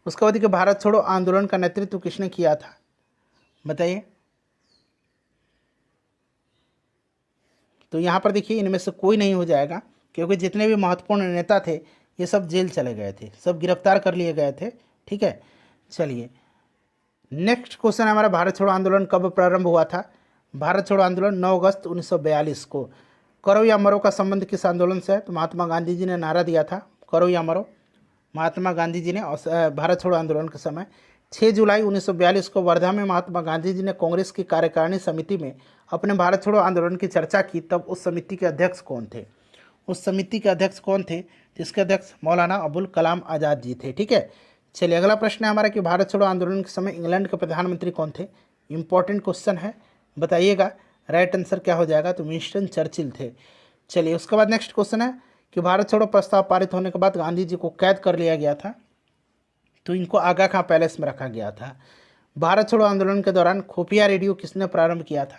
उसके बाद देखिए, भारत छोड़ो आंदोलन का नेतृत्व किसने किया था? बताइए। तो यहाँ पर देखिए इनमें से कोई नहीं हो जाएगा, क्योंकि जितने भी महत्वपूर्ण नेता थे ये सब जेल चले गए थे, सब गिरफ्तार कर लिए गए थे, ठीक है। चलिए नेक्स्ट क्वेश्चन है हमारा, भारत छोड़ो आंदोलन कब प्रारंभ हुआ था? भारत छोड़ो आंदोलन 9 अगस्त 1942 को। करो या मरो का संबंध किस आंदोलन से है? तो महात्मा गांधी जी ने नारा दिया था करो या मरो, महात्मा गांधी जी ने भारत छोड़ो आंदोलन के समय। 6 जुलाई 1942 को वर्धा में महात्मा गांधी जी ने कांग्रेस की कार्यकारिणी समिति में अपने भारत छोड़ो आंदोलन की चर्चा की, तब उस समिति के अध्यक्ष कौन थे? उस समिति के अध्यक्ष कौन थे? जिसके अध्यक्ष मौलाना अबुल कलाम आज़ाद जी थे, ठीक है। चलिए अगला प्रश्न है हमारा कि भारत छोड़ो आंदोलन के समय इंग्लैंड के प्रधानमंत्री कौन थे? इंपॉर्टेंट क्वेश्चन है, बताइएगा राइट आंसर क्या हो जाएगा? तो विंस्टन चर्चिल थे। चलिए उसके बाद नेक्स्ट क्वेश्चन है कि भारत छोड़ो प्रस्ताव पारित होने के बाद गांधी जी को कैद कर लिया गया था, तो इनको आगा खां पैलेस में रखा गया था। भारत छोड़ो आंदोलन के दौरान खुफिया रेडियो किसने प्रारंभ किया था?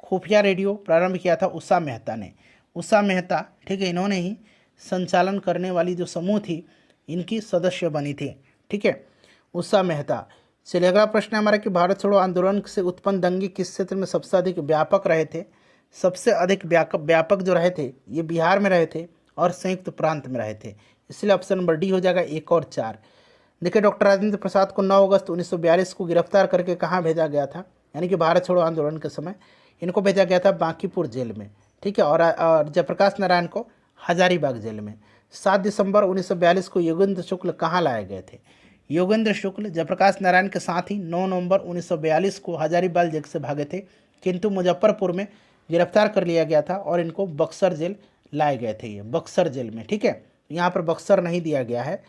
खुफिया रेडियो प्रारंभ किया था उषा मेहता ने। उषा मेहता, ठीक है, इन्होंने ही संचालन करने वाली जो समूह थी इनकी सदस्य बनी थी, ठीक है, उषा मेहता। चलिए अगला प्रश्न है हमारा कि भारत छोड़ो आंदोलन से उत्पन्न दंगे किस क्षेत्र में सबसे अधिक व्यापक रहे थे? सबसे अधिक व्यापक जो रहे थे ये बिहार में रहे थे और संयुक्त प्रांत में रहे थे, इसलिए ऑप्शन नंबर डी हो जाएगा 1 और 4। देखिए डॉक्टर राजेंद्र प्रसाद को 9 अगस्त 1942 को गिरफ्तार करके कहाँ भेजा गया था? यानी कि भारत छोड़ो आंदोलन के समय इनको भेजा गया था बांकीपुर जेल में, ठीक है, और जयप्रकाश नारायण को हजारीबाग जेल में। 7 दिसंबर 1942 को योगेंद्र शुक्ल कहाँ लाए गए थे? योगेंद्र शुक्ल जयप्रकाश नारायण के साथ ही 9 नवंबर 1942 को हजारीबाग जेल से भागे थे, किंतु मुजफ्फरपुर में गिरफ्तार कर लिया गया था और इनको बक्सर जेल लाए गए थे, ये बक्सर जेल में, ठीक है, यहाँ पर बक्सर नहीं दिया गया है।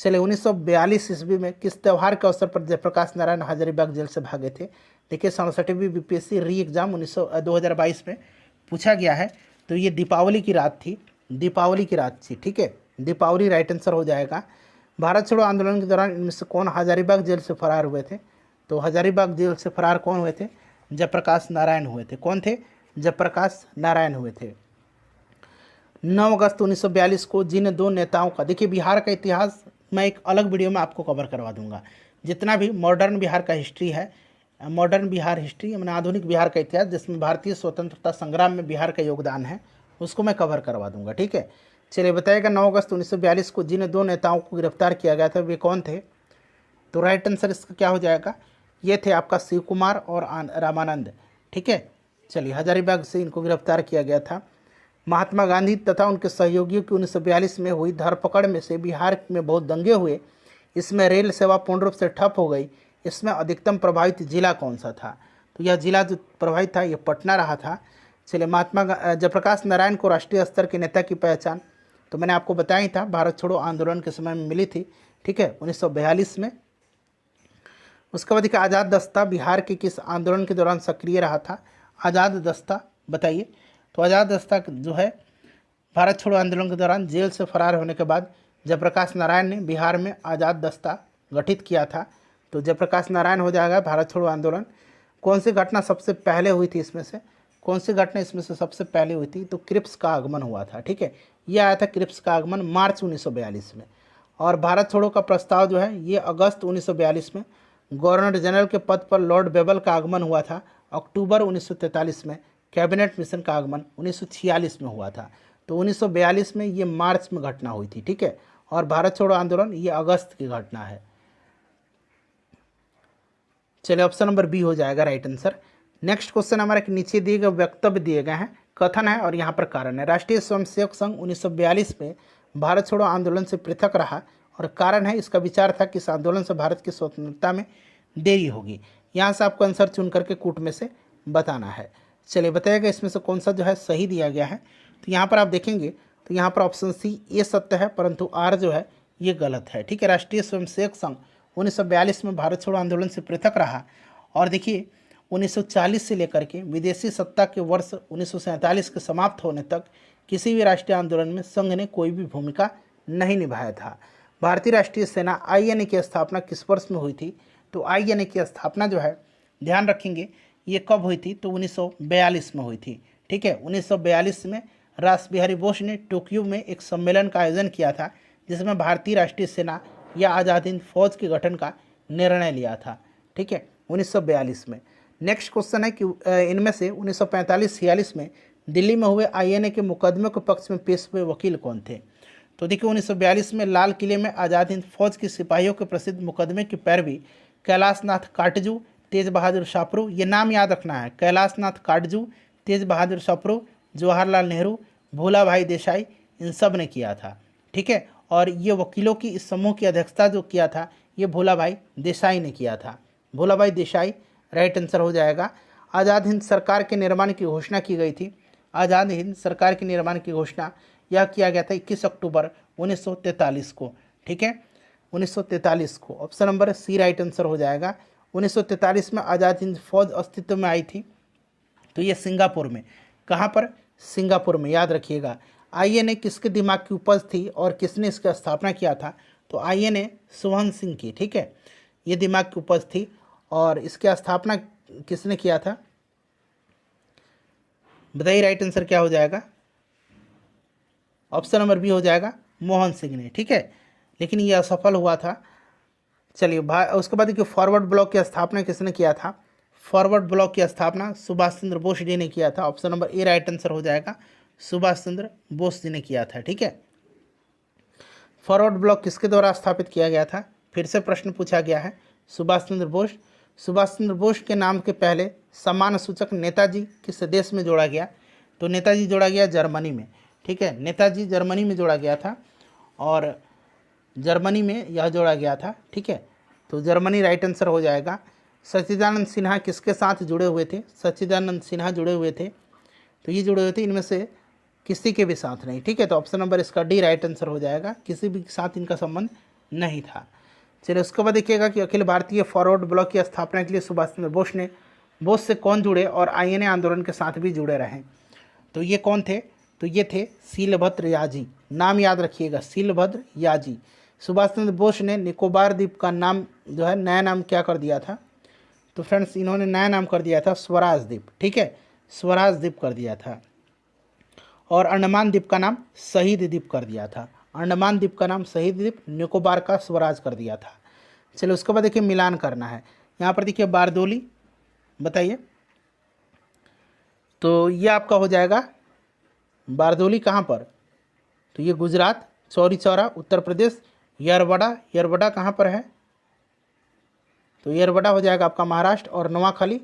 चलिए 1942 ईस्वी में किस त्यौहार के अवसर पर जयप्रकाश नारायण हजारीबाग जेल से भागे थे। देखिए 67वीं बीपीएससी री एग्जाम 2022 में पूछा गया है। तो ये दीपावली की रात थी, दीपावली की रात थी, ठीक है, दीपावली राइट आंसर हो जाएगा। भारत छोड़ो आंदोलन के दौरान इनमें से कौन हजारीबाग जेल से फरार हुए थे। तो हजारीबाग जेल से फरार कौन हुए थे, जयप्रकाश नारायण हुए थे। कौन थे, जयप्रकाश नारायण हुए थे। 9 अगस्त 1942 को जिन दो नेताओं का, देखिए बिहार का इतिहास मैं एक अलग वीडियो में आपको कवर करवा दूंगा। जितना भी मॉडर्न बिहार का हिस्ट्री है, मॉडर्न बिहार हिस्ट्री मैंने आधुनिक बिहार का इतिहास, जिसमें भारतीय स्वतंत्रता संग्राम में बिहार का योगदान है, उसको मैं कवर करवा दूंगा, ठीक है। चलिए बताइएगा 9 अगस्त 1942 को जिन दो नेताओं को गिरफ्तार किया गया था वे कौन थे। तो राइट आंसर इसका क्या हो जाएगा, ये थे आपका शिव कुमार और रामानंद, ठीक है। चलिए हजारीबाग से इनको गिरफ्तार किया गया था। महात्मा गांधी तथा उनके सहयोगियों की 1942 में हुई धरपकड़ में से बिहार में बहुत दंगे हुए। इसमें रेल सेवा पूर्ण रूप से ठप हो गई। इसमें अधिकतम प्रभावित जिला कौन सा था। तो यह जिला जो प्रभावित था ये पटना रहा था। चलिए जयप्रकाश नारायण को राष्ट्रीय स्तर के नेता की पहचान, तो मैंने आपको बताया ही था, भारत छोड़ो आंदोलन के समय में मिली थी, ठीक है, 1942 में। उसके बाद देखिए आज़ाद दस्ता बिहार के किस आंदोलन के दौरान सक्रिय रहा था। आज़ाद दस्ता बताइए। तो आज़ाद दस्ता जो है भारत छोड़ो आंदोलन के दौरान जेल से फरार होने के बाद जयप्रकाश नारायण ने बिहार में आज़ाद दस्ता गठित किया था। तो जयप्रकाश नारायण हो जाएगा भारत छोड़ो आंदोलन। कौन सी घटना सबसे पहले हुई थी इसमें से, कौन सी घटना इसमें से सबसे पहले हुई थी। तो क्रिप्स का आगमन हुआ था, ठीक है, यह आया था क्रिप्स का आगमन मार्च 1942 में। और भारत छोड़ो का प्रस्ताव जो है ये अगस्त 1942 में। गवर्नर जनरल के पद पर लॉर्ड बेबल का आगमन हुआ था अक्टूबर 1943 में। कैबिनेट मिशन का आगमन 1946 में हुआ था। तो 1942 में ये मार्च में घटना हुई थी, ठीक है, और भारत छोड़ो आंदोलन ये अगस्त की घटना है। चलिए ऑप्शन नंबर बी हो जाएगा राइट आंसर। नेक्स्ट क्वेश्चन हमारे नीचे दिए गए वक्तव्य दिए गए हैं, कथन है और यहाँ पर कारण है। राष्ट्रीय स्वयंसेवक संघ 1942 में भारत छोड़ो आंदोलन से पृथक रहा और कारण है इसका विचार था कि इस आंदोलन से भारत की स्वतंत्रता में देरी होगी। यहाँ से आपको आंसर चुन करके कूट में से बताना है। चलिए बताइएगा इसमें से कौन सा जो है सही दिया गया है। तो यहाँ पर आप देखेंगे तो यहाँ पर ऑप्शन सी ये सत्य है, परंतु आर जो है ये गलत है, ठीक है। राष्ट्रीय स्वयंसेवक संघ 1942 में भारत छोड़ो आंदोलन से पृथक रहा। और देखिए 1940 से लेकर के विदेशी सत्ता के वर्ष 1947 के समाप्त होने तक किसी भी राष्ट्रीय आंदोलन में संघ ने कोई भी भूमिका नहीं निभाया था। भारतीय राष्ट्रीय सेना आईएनए की स्थापना किस वर्ष में हुई थी। तो आईएनए की स्थापना जो है ध्यान रखेंगे ये कब हुई थी। तो 1942 में हुई थी, ठीक है। 1942 में रास बिहारी बोस ने टोक्यो में एक सम्मेलन का आयोजन किया था जिसमें भारतीय राष्ट्रीय सेना या आज़ाद हिंद फौज के गठन का निर्णय लिया था, ठीक है, 1942 में। नेक्स्ट क्वेश्चन है कि इनमें से 1945-46 में दिल्ली में हुए आईएनए के मुकदमे के पक्ष में पेश हुए वकील कौन थे। तो देखिए 1942 में लाल किले में आज़ाद हिंद फौज के सिपाहियों के प्रसिद्ध मुकदमे की पैरवी कैलाश नाथ काटजू, तेज बहादुर शापरू, ये नाम याद रखना है, कैलाश नाथ काटजू, तेज बहादुर शापरू, जवाहरलाल नेहरू, भोला भाई देसाई, इन सब ने किया था, ठीक है। और ये वकीलों की इस समूह की अध्यक्षता जो किया था ये भोला भाई देसाई ने किया था। भोला भाई देसाई राइट आंसर हो जाएगा। आज़ाद हिंद सरकार के निर्माण की घोषणा की गई थी। आज़ाद हिंद सरकार के निर्माण की घोषणा यह किया गया था 21 अक्टूबर 1943 को, ठीक है, 1943 को। Option number C right answer हो जाएगा। 1943 में आज़ाद हिंद फौज अस्तित्व में आई थी। तो ये सिंगापुर में, कहाँ पर, सिंगापुर में, याद रखिएगा। आईएनए किसके दिमाग की उपज थी और किसने इसका स्थापना किया था। तो आईएनए सुवहन सिंह की, ठीक है, ये दिमाग की उपज थी और इसकी स्थापना किसने किया था बताइए। राइट आंसर क्या हो जाएगा। ऑप्शन नंबर बी हो जाएगा, मोहन सिंह ने, ठीक है, लेकिन ये असफल हुआ था। चलिए उसके बाद देखिए फॉरवर्ड ब्लॉक की स्थापना किसने किया था। फॉरवर्ड ब्लॉक की स्थापना सुभाष चंद्र बोस जी ने किया था। Option number A right answer हो जाएगा, सुभाष चंद्र बोस जी ने किया था, ठीक है। फॉरवर्ड ब्लॉक किसके द्वारा स्थापित किया गया था, फिर से प्रश्न पूछा गया है। सुभाष चंद्र बोस। सुभाष चंद्र बोस के नाम के पहले सम्मान सूचक नेताजी किस देश में जोड़ा गया। तो नेताजी जोड़ा गया जर्मनी में, ठीक है, नेताजी जर्मनी में जोड़ा गया था और जर्मनी में यह जोड़ा गया था, ठीक है। तो जर्मनी राइट आंसर हो जाएगा। सच्चिदानंद सिन्हा किसके साथ जुड़े हुए थे। सच्चिदानंद सिन्हा जुड़े हुए थे, तो ये जुड़े हुए थे इनमें से किसी के भी साथ नहीं, ठीक है। तो ऑप्शन नंबर इसका डी राइट आंसर हो जाएगा, किसी भी साथ इनका संबंध नहीं था। चलिए उसके बाद देखिएगा कि अखिल भारतीय फॉरवर्ड ब्लॉक की स्थापना के लिए सुभाष चंद्र बोस से कौन जुड़े और आईएनए आंदोलन के साथ भी जुड़े रहे। तो ये कौन थे, तो ये थे सीलभद्र याजी। नाम याद रखिएगा, सीलभद्र याजी। सुभाष चंद्र बोस ने निकोबार द्वीप का नाम जो है नया नाम क्या कर दिया था, तो फ्रेंड्स इन्होंने नया नाम कर दिया था स्वराज द्वीप। ठीक है, स्वराज द्वीप कर दिया था। और अंडमान द्वीप का नाम शहीद द्वीप कर दिया था। अंडमान द्वीप का नाम शहीद द्वीप, निकोबार का स्वराज कर दिया था। चलिए उसके बाद देखिए मिलान करना है। यहाँ पर देखिए बारदोली, बताइए तो ये आपका हो जाएगा बारदोली कहाँ पर, तो ये गुजरात, चौरी चौरा उत्तर प्रदेश, यरवड़ा कहाँ पर है, तो यरवड़ा हो जाएगा आपका महाराष्ट्र, और नोआखाली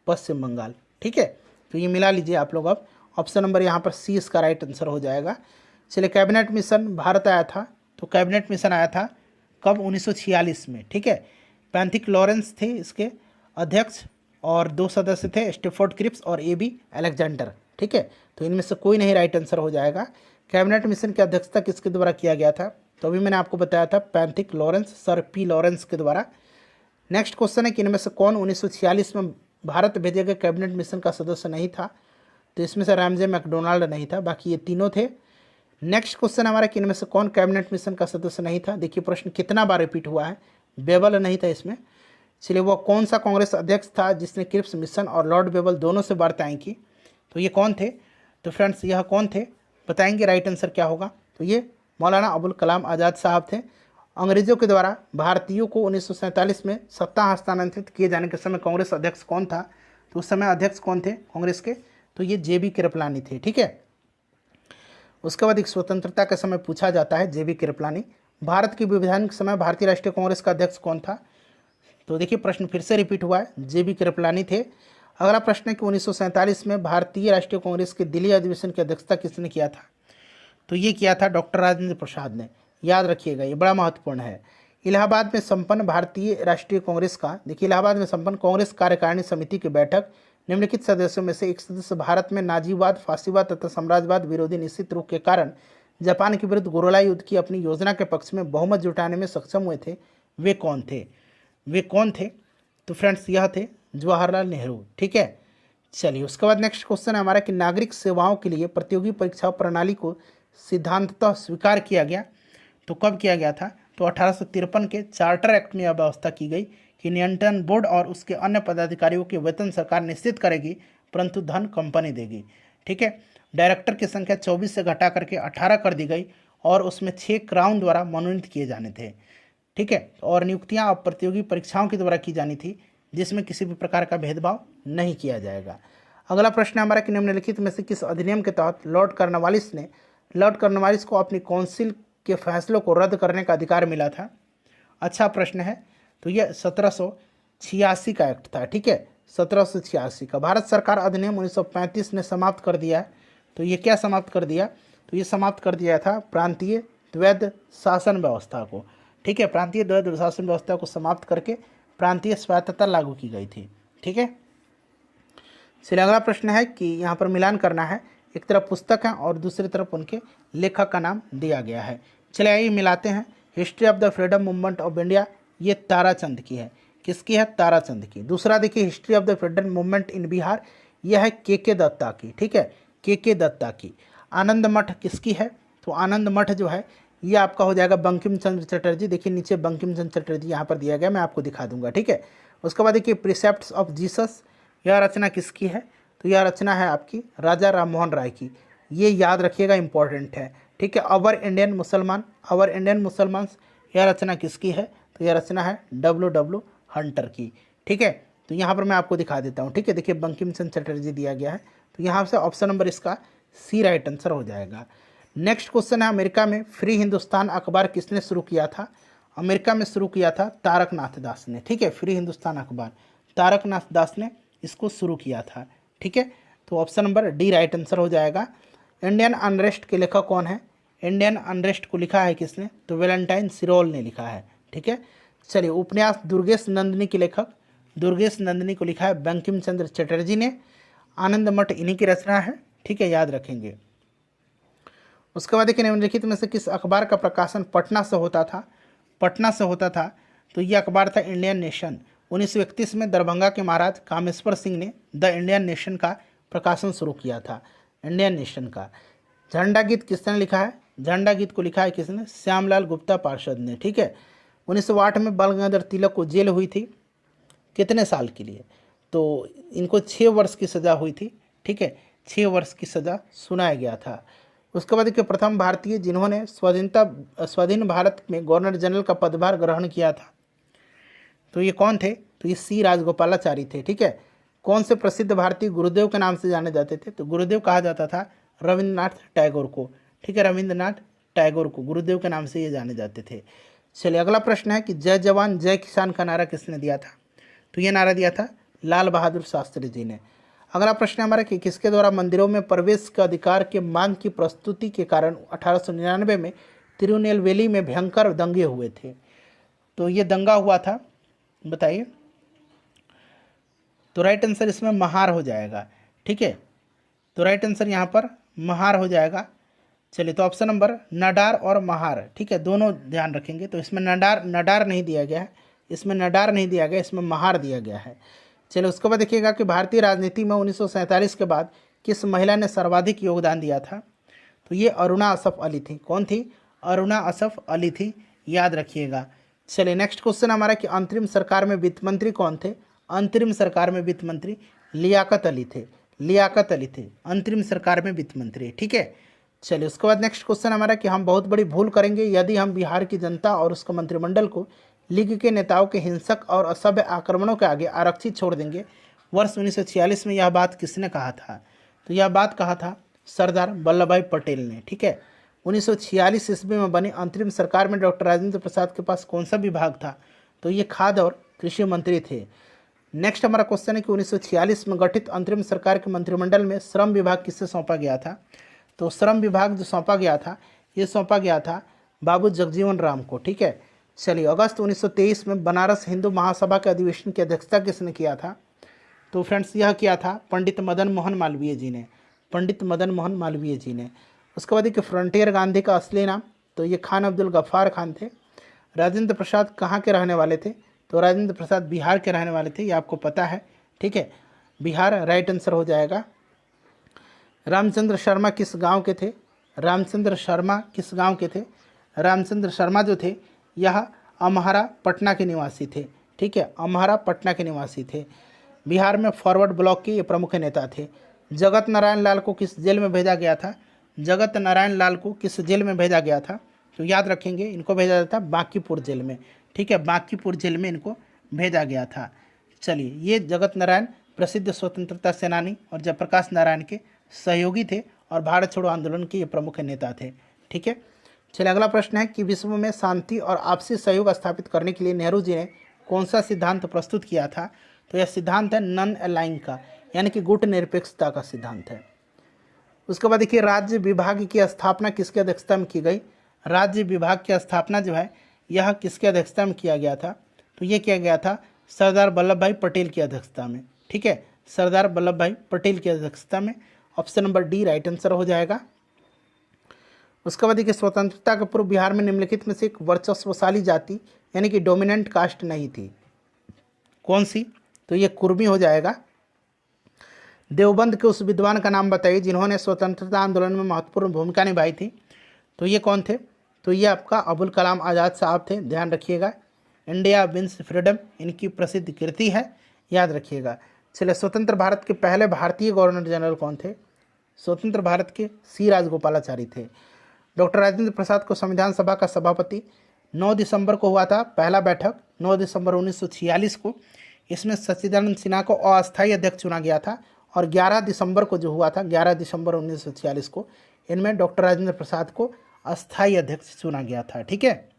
पश्चिम बंगाल। ठीक है, तो ये मिला लीजिए आप लोग। अब ऑप्शन नंबर यहाँ पर सी इसका राइट आंसर हो जाएगा। चलिए कैबिनेट मिशन भारत आया था, तो कैबिनेट मिशन आया था कब, 1946 में। ठीक है, पैंथिक लॉरेंस थे इसके अध्यक्ष, और 2 सदस्य थे स्टेफोर्ड क्रिप्स और AB अलेक्जेंडर। ठीक है, तो इनमें से कोई नहीं राइट आंसर हो जाएगा। कैबिनेट मिशन की अध्यक्षता किसके द्वारा किया गया था, तो अभी मैंने आपको बताया था Pethick Lawrence, sir P Lawrence के द्वारा। नेक्स्ट क्वेश्चन है कि इनमें से कौन 1946 में भारत भेजे गए कैबिनेट मिशन का सदस्य नहीं था, तो इसमें से रैमजे मैकडोनाल्ड नहीं था, बाकी ये तीनों थे। नेक्स्ट क्वेश्चन हमारा कि इनमें से कौन कैबिनेट मिशन का सदस्य नहीं था। देखिए प्रश्न कितना बार रिपीट हुआ है, बेबल नहीं था इसमें। चलिए वो कौन सा कांग्रेस अध्यक्ष था जिसने क्रिप्स मिशन और लॉर्ड बेबल दोनों से वार्ताएं की, तो ये कौन थे, तो फ्रेंड्स यह कौन थे, बताएंगे राइट आंसर क्या होगा, तो ये मौलाना अबुल कलाम आज़ाद साहब थे। अंग्रेजों के द्वारा भारतीयों को 1947 में सत्ता हस्तांतरित किए जाने के समय कांग्रेस अध्यक्ष कौन था, तो उस समय अध्यक्ष कौन थे कांग्रेस के, तो ये JB कृपलानी थे। ठीक है, उसके बाद एक स्वतंत्रता के समय पूछा जाता है JB कृपलानी। भारत के विभाजन के समय भारतीय राष्ट्रीय कांग्रेस का अध्यक्ष कौन था, तो देखिए प्रश्न फिर से रिपीट हुआ है, JB कृपलानी थे। अगला प्रश्न है कि 1947 में भारतीय राष्ट्रीय कांग्रेस के दिल्ली अधिवेशन की अध्यक्षता किसने किया था, तो ये किया था डॉक्टर राजेंद्र प्रसाद ने। याद रखिएगा, ये बड़ा महत्वपूर्ण है। इलाहाबाद में संपन्न भारतीय राष्ट्रीय कांग्रेस का, देखिए इलाहाबाद में संपन्न कांग्रेस कार्यकारिणी समिति की बैठक निम्नलिखित सदस्यों में से एक सदस्य भारत में नाजीवाद, फांसीवाद तथा साम्राज्यवाद विरोधी निश्चित रूप के कारण जापान के विरुद्ध गोरिल्ला युद्ध की अपनी योजना के पक्ष में बहुमत जुटाने में सक्षम हुए थे, वे कौन थे, वे कौन थे, तो फ्रेंड्स यह थे जवाहरलाल नेहरू। ठीक है, चलिए उसके बाद नेक्स्ट क्वेश्चन है हमारा कि नागरिक सेवाओं के लिए प्रतियोगी परीक्षा प्रणाली को सिद्धांततः स्वीकार किया गया, तो कब किया गया था, तो 1853 के चार्टर एक्ट में यह व्यवस्था की गई कि नियंत्रण बोर्ड और उसके अन्य पदाधिकारियों के वेतन सरकार निश्चित करेगी, परंतु धन कंपनी देगी। ठीक है, डायरेक्टर की संख्या 24 से घटा करके 18 कर दी गई, और उसमें 6 क्राउन द्वारा मनोनीत किए जाने थे। ठीक है, और नियुक्तियां अब प्रतियोगी परीक्षाओं के द्वारा की जानी थी, जिसमें किसी भी प्रकार का भेदभाव नहीं किया जाएगा। अगला प्रश्न है हमारा कि निम्नलिखित में से किस अधिनियम के तहत लॉर्ड कॉर्नवालिस को अपनी काउंसिल के फैसलों को रद्द करने का अधिकार मिला था। अच्छा प्रश्न है, तो यह 1786 का एक्ट था। ठीक है, 1786 का। भारत सरकार अधिनियम 1935 ने समाप्त कर दिया है, तो ये क्या समाप्त कर दिया, तो ये समाप्त कर दिया था प्रांतीय द्वैध शासन व्यवस्था को। ठीक है, प्रांतीय द्वैध शासन व्यवस्था को समाप्त करके प्रांतीय स्वायत्तता लागू की गई थी। ठीक है, चलिए अगला प्रश्न है कि यहाँ पर मिलान करना है, एक तरफ पुस्तक है और दूसरी तरफ उनके लेखक का नाम दिया गया है। चलिए आइए मिलाते हैं। History of the freedom movement of India, ये ताराचंद की है। किसकी है, ताराचंद की। दूसरा देखिए history of the freedom movement in Bihar, यह है के दत्ता की। ठीक है, के दत्ता की। आनंद मठ किसकी है, तो आनंद मठ जो है ये आपका हो जाएगा बंकिम चंद्र चटर्जी। देखिए नीचे बंकिम चंद्र चटर्जी यहाँ पर दिया गया, मैं आपको दिखा दूंगा। ठीक है, उसके बाद देखिए प्रिसेप्ट्स ऑफ जीसस, यह रचना किसकी है, तो यह रचना है आपकी राजा राममोहन राय की। ये याद रखिएगा, इंपॉर्टेंट है। ठीक है, अवर इंडियन मुसलमान, यह रचना किसकी है, तो यह रचना है W हंटर की। ठीक है, तो यहाँ पर मैं आपको दिखा देता हूँ। ठीक है, देखिए बंकिम चंद्र चटर्जी दिया गया है, तो यहाँ से ऑप्शन नंबर इसका सी राइट आंसर हो जाएगा। नेक्स्ट क्वेश्चन है, अमेरिका में फ्री हिंदुस्तान अखबार किसने शुरू किया था, अमेरिका में शुरू किया था तारकनाथ दास ने। ठीक है, फ्री हिंदुस्तान अखबार तारकनाथ दास ने इसको शुरू किया था। ठीक है, तो option number D right answer हो जाएगा। इंडियन अनरेस्ट के लेखक कौन है, इंडियन अनरेस्ट को लिखा है किसने, तो वैलेंटाइन सिरोल ने लिखा है। ठीक है, चलिए उपन्यास दुर्गेश नंदिनी के लेखक दुर्गेश नंदिनी को लिखा है बंकिम चंद्र चटर्जी ने। आनंद मठ इन्हीं की रचना है। ठीक है, याद रखेंगे। उसके बाद देखिए निम्नलिखित में से किस अखबार का प्रकाशन पटना से होता था, पटना से होता था, तो ये अखबार था इंडियन नेशन। 1931 में दरभंगा के महाराज कामेश्वर सिंह ने द इंडियन नेशन का प्रकाशन शुरू किया था, इंडियन नेशन का। झंडा गीत किसने लिखा है? झंडा गीत को लिखा है किसने? श्यामलाल गुप्ता पार्षद ने, ठीक है। 1908 में बाल गंगाधर तिलक को जेल हुई थी, कितने साल के लिए? तो इनको 6 वर्ष की सज़ा हुई थी, ठीक है, 6 वर्ष की सज़ा सुनाया गया था। उसके बाद के प्रथम भारतीय जिन्होंने स्वाधीन भारत में गवर्नर जनरल का पदभार ग्रहण किया था, तो ये कौन थे? तो ये सी राजगोपालाचारी थे, ठीक है। कौन से प्रसिद्ध भारतीय गुरुदेव के नाम से जाने जाते थे? तो गुरुदेव कहा जाता था रविंद्रनाथ टैगोर को, ठीक है, रविंद्रनाथ टैगोर को गुरुदेव के नाम से ये जाने जाते थे। चलिए अगला प्रश्न है कि जय जवान जय किसान का नारा किसने दिया था? तो ये नारा दिया था लाल बहादुर शास्त्री जी ने। अगला प्रश्न हमारा कि किसके द्वारा मंदिरों में प्रवेश के अधिकार के मांग की प्रस्तुति के कारण 1899 में तिरुनेलवेली में भयंकर दंगे हुए थे? तो ये दंगा हुआ था, बताइए। तो राइट आंसर इसमें महार हो जाएगा, ठीक है। तो राइट आंसर यहाँ पर महार हो जाएगा। चलिए तो ऑप्शन नंबर नडार और महार, ठीक है, दोनों ध्यान रखेंगे। तो इसमें नडार नहीं दिया गया है, इसमें नडार नहीं दिया गया, इसमें महार दिया गया है। चलिए उसके बाद देखिएगा कि भारतीय राजनीति में 1947 के बाद किस महिला ने सर्वाधिक योगदान दिया था? तो ये अरुणा असफ अली थी। कौन थी? अरुणा असफ अली थी, याद रखिएगा। चलिए नेक्स्ट क्वेश्चन हमारा कि अंतरिम सरकार में वित्त मंत्री कौन थे? अंतरिम सरकार में वित्त मंत्री लियाकत अली थे, लियाकत अली थे अंतरिम सरकार में वित्त मंत्री, ठीक है। चलिए उसके बाद नेक्स्ट क्वेश्चन हमारा कि हम बहुत बड़ी भूल करेंगे यदि हम बिहार की जनता और उसके मंत्रिमंडल को लीग के नेताओं के हिंसक और असभ्य आक्रमणों के आगे आरक्षित छोड़ देंगे। वर्ष 1946 में यह बात किसने कहा था? तो यह बात कहा था सरदार वल्लभ भाई पटेल ने, ठीक है। 1946 ईस्वी में बनी अंतरिम सरकार में डॉक्टर राजेंद्र प्रसाद के पास कौन सा विभाग था? तो ये खाद्य और कृषि मंत्री थे। नेक्स्ट हमारा क्वेश्चन है कि 1946 में गठित अंतरिम सरकार के मंत्रिमंडल में श्रम विभाग किससे सौंपा गया था? तो श्रम विभाग जो सौंपा गया था, ये सौंपा गया था बाबू जगजीवन राम को, ठीक है। चलिए अगस्त 1923 में बनारस हिंदू महासभा के अधिवेशन की अध्यक्षता किसने किया था? तो फ्रेंड्स यह किया था पंडित मदन मोहन मालवीय जी ने, पंडित मदन मोहन मालवीय जी ने। उसके बाद कि फ्रंटियर गांधी का असली नाम? तो ये खान अब्दुल गफ्फार खान थे। राजेंद्र प्रसाद कहाँ के रहने वाले थे? तो राजेंद्र प्रसाद बिहार के रहने वाले थे, ये आपको पता है, ठीक है, बिहार राइट आंसर हो जाएगा। रामचंद्र शर्मा किस गांव के थे? रामचंद्र शर्मा किस गांव के थे? रामचंद्र शर्मा जो थे यह अमहारा पटना के निवासी थे, ठीक है, अमहारा पटना के निवासी थे। बिहार में फॉरवर्ड ब्लॉक के ये प्रमुख नेता थे। जगत नारायण लाल को किस जेल में भेजा गया था? जगत नारायण लाल को किस जेल में भेजा गया था? तो याद रखेंगे इनको भेजा जाता बांकीपुर जेल में, ठीक है, बांकीपुर जेल में इनको भेजा गया था। चलिए ये जगत नारायण प्रसिद्ध स्वतंत्रता सेनानी और जयप्रकाश नारायण के सहयोगी थे और भारत छोड़ो आंदोलन के ये प्रमुख नेता थे, ठीक है। चलिए अगला प्रश्न है कि विश्व में शांति और आपसी सहयोग स्थापित करने के लिए नेहरू जी ने कौन सा सिद्धांत प्रस्तुत किया था? तो यह सिद्धांत है नॉन अलाइंग का, यानी कि गुट निरपेक्षता का सिद्धांत है। उसके बाद देखिए राज्य विभाग की स्थापना किसकी अध्यक्षता में की गई? राज्य विभाग की स्थापना जो है यह किसकी अध्यक्षता में किया गया था? तो ये किया गया था सरदार वल्लभ भाई पटेल की अध्यक्षता में, ठीक है, सरदार वल्लभ भाई पटेल की अध्यक्षता में। Option number D right answer हो जाएगा। उसके बाद देखिए स्वतंत्रता के पूर्व बिहार में निम्नलिखित में से एक वर्चस्वशाली जाति यानी कि डोमिनेंट कास्ट नहीं थी, कौन सी? तो ये कुर्मी हो जाएगा। देवबंद के उस विद्वान का नाम बताइए जिन्होंने स्वतंत्रता आंदोलन में महत्वपूर्ण भूमिका निभाई थी। तो ये कौन थे? तो ये आपका अबुल कलाम आज़ाद साहब थे, ध्यान रखिएगा। इंडिया विंस फ्रीडम इनकी प्रसिद्ध कृति है, याद रखिएगा। चलिए स्वतंत्र भारत के पहले भारतीय गवर्नर जनरल कौन थे? स्वतंत्र भारत के सी राजगोपालाचारी थे। डॉक्टर राजेंद्र प्रसाद को संविधान सभा का सभापति 9 दिसंबर को हुआ था पहला बैठक, 9 दिसंबर 1946 को। इसमें सच्चिदानंद सिन्हा को अस्थायी अध्यक्ष चुना गया था और 11 दिसंबर को जो हुआ था 11 दिसंबर 1946 को, इनमें डॉक्टर राजेंद्र प्रसाद को अस्थायी अध्यक्ष चुना गया था, ठीक है।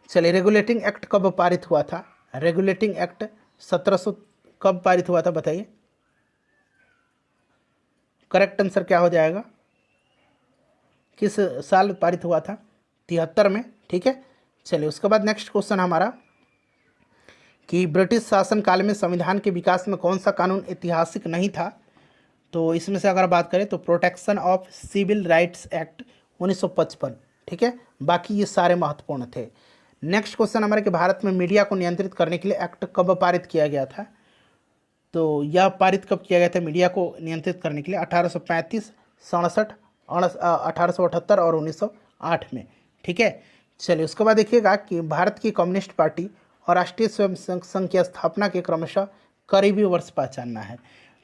चलिए रेगुलेटिंग एक्ट कब पारित हुआ था? रेगुलेटिंग एक्ट 1700 कब पारित हुआ था बताइए? करेक्ट आंसर क्या हो जाएगा? किस साल पारित हुआ था? 73 में, ठीक है। चलिए उसके बाद नेक्स्ट क्वेश्चन हमारा कि ब्रिटिश शासन काल में संविधान के विकास में कौन सा कानून ऐतिहासिक नहीं था? तो इसमें से अगर बात करें तो protection of civil rights act 1955, ठीक है, बाकी ये सारे महत्वपूर्ण थे। नेक्स्ट क्वेश्चन हमारे कि भारत में मीडिया को नियंत्रित करने के लिए एक्ट कब पारित किया गया था? तो यह पारित कब किया गया था मीडिया को नियंत्रित करने के लिए? 1835, 67, 1878 और 1908 में। ठीक है, चलिए उसके बाद देखिएगा कि भारत की कम्युनिस्ट पार्टी और राष्ट्रीय स्वयंसेवक संघ की स्थापना के क्रमशः करीबी वर्ष पहचानना है।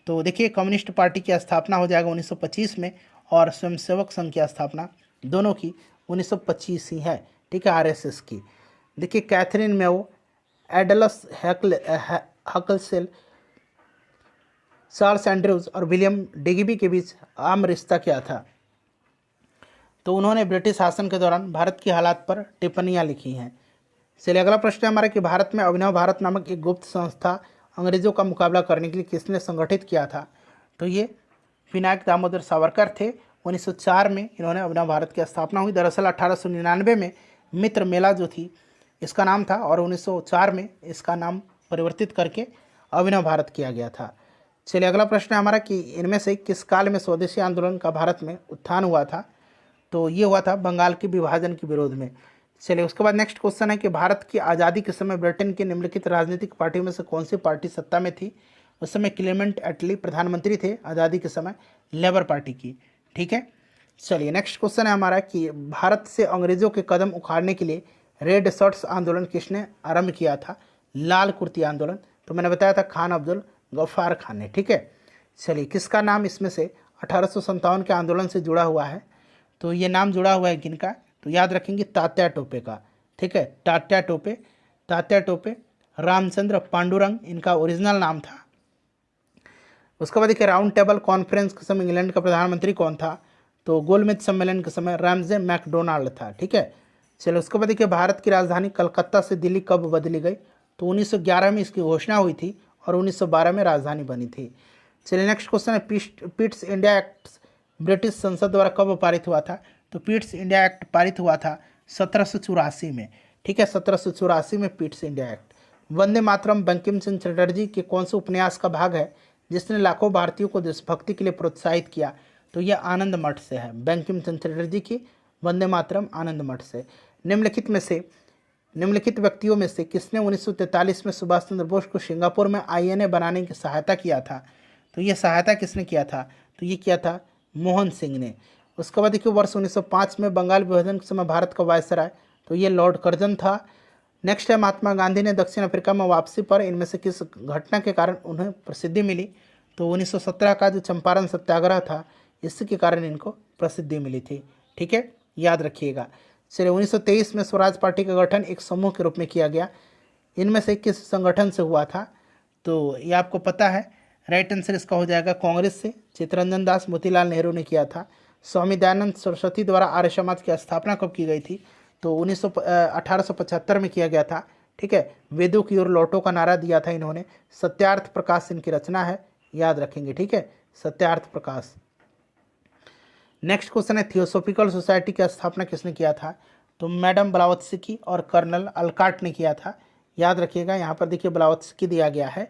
तो देखिए कम्युनिस्ट पार्टी की स्थापना हो जाएगा 1925 में और स्वयंसेवक संघ की स्थापना दोनों की 1925 ही है। ठीक है, आरएसएस की। देखिए कैथरीन मेओ, एडलस हकलसेल, चार्ल्स एंड्रयूज और विलियम डिग्बी के बीच आम रिश्ता क्या था? तो उन्होंने ब्रिटिश शासन के दौरान भारत की हालात पर टिप्पणियां लिखी हैं। चलिए अगला प्रश्न है हमारा कि भारत में अभिनव भारत नामक एक गुप्त संस्था अंग्रेजों का मुकाबला करने के लिए किसने संगठित किया था? तो ये विनायक दामोदर सावरकर थे। 1904 में इन्होंने अभिनव भारत की स्थापना हुई। दरअसल 1899 में मित्र मेला जो थी इसका नाम था और 1904 में इसका नाम परिवर्तित करके अभिनव भारत किया गया था। चलिए अगला प्रश्न है हमारा कि इनमें से किस काल में स्वदेशी आंदोलन का भारत में उत्थान हुआ था? तो ये हुआ था बंगाल के विभाजन के विरोध में। चलिए उसके बाद नेक्स्ट क्वेश्चन है कि भारत की आज़ादी के समय ब्रिटेन की निम्नलिखित राजनीतिक पार्टियों में से कौन सी पार्टी सत्ता में थी? उस समय क्लेमेंट एटली प्रधानमंत्री थे आज़ादी के समय, लेबर पार्टी की। ठीक है, चलिए नेक्स्ट क्वेश्चन है हमारा कि भारत से अंग्रेजों के कदम उखाड़ने के लिए रेड शर्ट्स आंदोलन किसने आरंभ किया था? लाल कुर्ती आंदोलन। तो मैंने बताया था खान अब्दुल गफ्फार खान ने। ठीक है, चलिए किसका नाम इसमें से 1857 के आंदोलन से जुड़ा हुआ है? तो ये नाम जुड़ा हुआ है किनका? तो याद रखेंगे तात्या टोपे का। ठीक है, तात्या टोपे, रामचंद्र पांडुरंग इनका ओरिजिनल नाम था। उसके बाद देखिए राउंड टेबल कॉन्फ्रेंस के समय इंग्लैंड का प्रधानमंत्री कौन था? तो गोलमेज सम्मेलन के समय रैमजे मैकडोनाल्ड था। ठीक है, चलो उसके बाद देखिए भारत की राजधानी कलकत्ता से दिल्ली कब बदली गई? तो 1911 में इसकी घोषणा हुई थी और 1912 में राजधानी बनी थी। चलिए नेक्स्ट क्वेश्चन है पिट्स इंडिया एक्ट ब्रिटिश संसद द्वारा कब पारित हुआ था? तो पिट्स इंडिया एक्ट पारित हुआ था 1784 में। ठीक है, 1784 में Pitt's India act. Vande Mataram Bankim Chandra Chatterjee के कौन से उपन्यास का भाग है जिसने लाखों भारतीयों को देशभक्ति के लिए प्रोत्साहित किया? तो यह आनंद मठ से है, बंकिम चंद्र चटर्जी की वंदे मातरम आनंद मठ से। निम्नलिखित व्यक्तियों में से किसने 1943 में सुभाष चंद्र बोस को सिंगापुर में आईएनए बनाने की सहायता किया था? तो ये सहायता किसने किया था? तो ये किया था मोहन सिंह ने। उसके बाद देखिए वर्ष 1905 में बंगाल विभाजन के समय भारत का वायसराय, तो ये लॉर्ड कर्जन था। नेक्स्ट है महात्मा गांधी ने दक्षिण अफ्रीका में वापसी पर इनमें से किस घटना के कारण उन्हें प्रसिद्धि मिली? तो 1917 का जो चंपारण सत्याग्रह था इसके कारण इनको प्रसिद्धि मिली थी। ठीक है, याद रखिएगा। चलिए 1923 में स्वराज पार्टी का गठन एक समूह के रूप में किया गया। इनमें से किस संगठन से हुआ था? तो ये आपको पता है, राइट आंसर इसका हो जाएगा कांग्रेस से। चित्तरंजन दास मोतीलाल नेहरू ने किया था। स्वामी दयानंद सरस्वती द्वारा आर्य समाज की स्थापना कब की गई थी? तो 1875 में किया गया था। ठीक है, वेदों की ओर लौटो का नारा दिया था इन्होंने। सत्यार्थ प्रकाश इनकी रचना है, याद रखेंगे। ठीक है, सत्यार्थ प्रकाश। नेक्स्ट क्वेश्चन है थियोसॉफिकल सोसाइटी की स्थापना किसने किया था? तो मैडम ब्लावत्स्की और कर्नल अलकाट ने किया था, याद रखिएगा। यहाँ पर देखिए ब्लावत्स्की दिया गया है।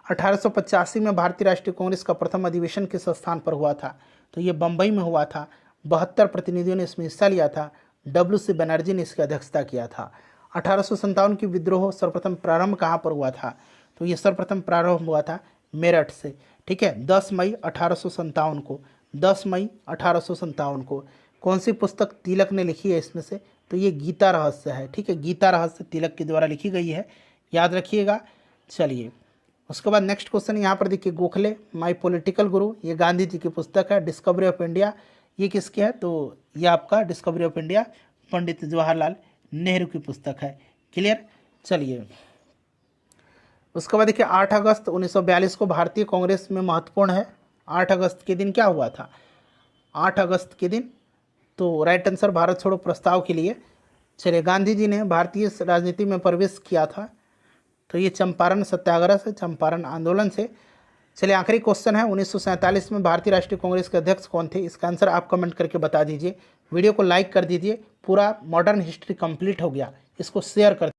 1885 में भारतीय राष्ट्रीय कांग्रेस का प्रथम अधिवेशन किस स्थान पर हुआ था? तो ये बम्बई में हुआ था। 72 प्रतिनिधियों ने इसमें हिस्सा लिया था। WC बनर्जी ने इसकी अध्यक्षता किया था। 1857 की विद्रोह सर्वप्रथम प्रारंभ कहाँ पर हुआ था? तो ये सर्वप्रथम प्रारंभ हुआ था मेरठ से। ठीक है, 10 मई 1857 को। 10 मई 1857 को। कौन सी पुस्तक तिलक ने लिखी है इसमें से? तो ये गीता रहस्य है। ठीक है, गीता रहस्य तिलक के द्वारा लिखी गई है, याद रखिएगा। चलिए उसके बाद नेक्स्ट क्वेश्चन यहाँ पर देखिए गोखले माय पॉलिटिकल गुरु, ये गांधी जी की पुस्तक है। डिस्कवरी ऑफ इंडिया ये किसकी है? तो ये आपका discovery of India Pandit Jawaharlal Nehru की पुस्तक है। क्लियर। चलिए उसके बाद देखिए 8 अगस्त 1942 को भारतीय कांग्रेस में महत्वपूर्ण है। 8 अगस्त के दिन क्या हुआ था? 8 अगस्त के दिन तो राइट आंसर भारत छोड़ो प्रस्ताव के लिए। चलिए गांधी जी ने भारतीय राजनीति में प्रवेश किया था, तो ये चंपारण सत्याग्रह से, चंपारण आंदोलन से। चलिए आखिरी क्वेश्चन है 1947 में भारतीय राष्ट्रीय कांग्रेस के अध्यक्ष कौन थे? इसका आंसर आप कमेंट करके बता दीजिए। वीडियो को लाइक कर दीजिए। पूरा मॉडर्न हिस्ट्री कंप्लीट हो गया, इसको शेयर कर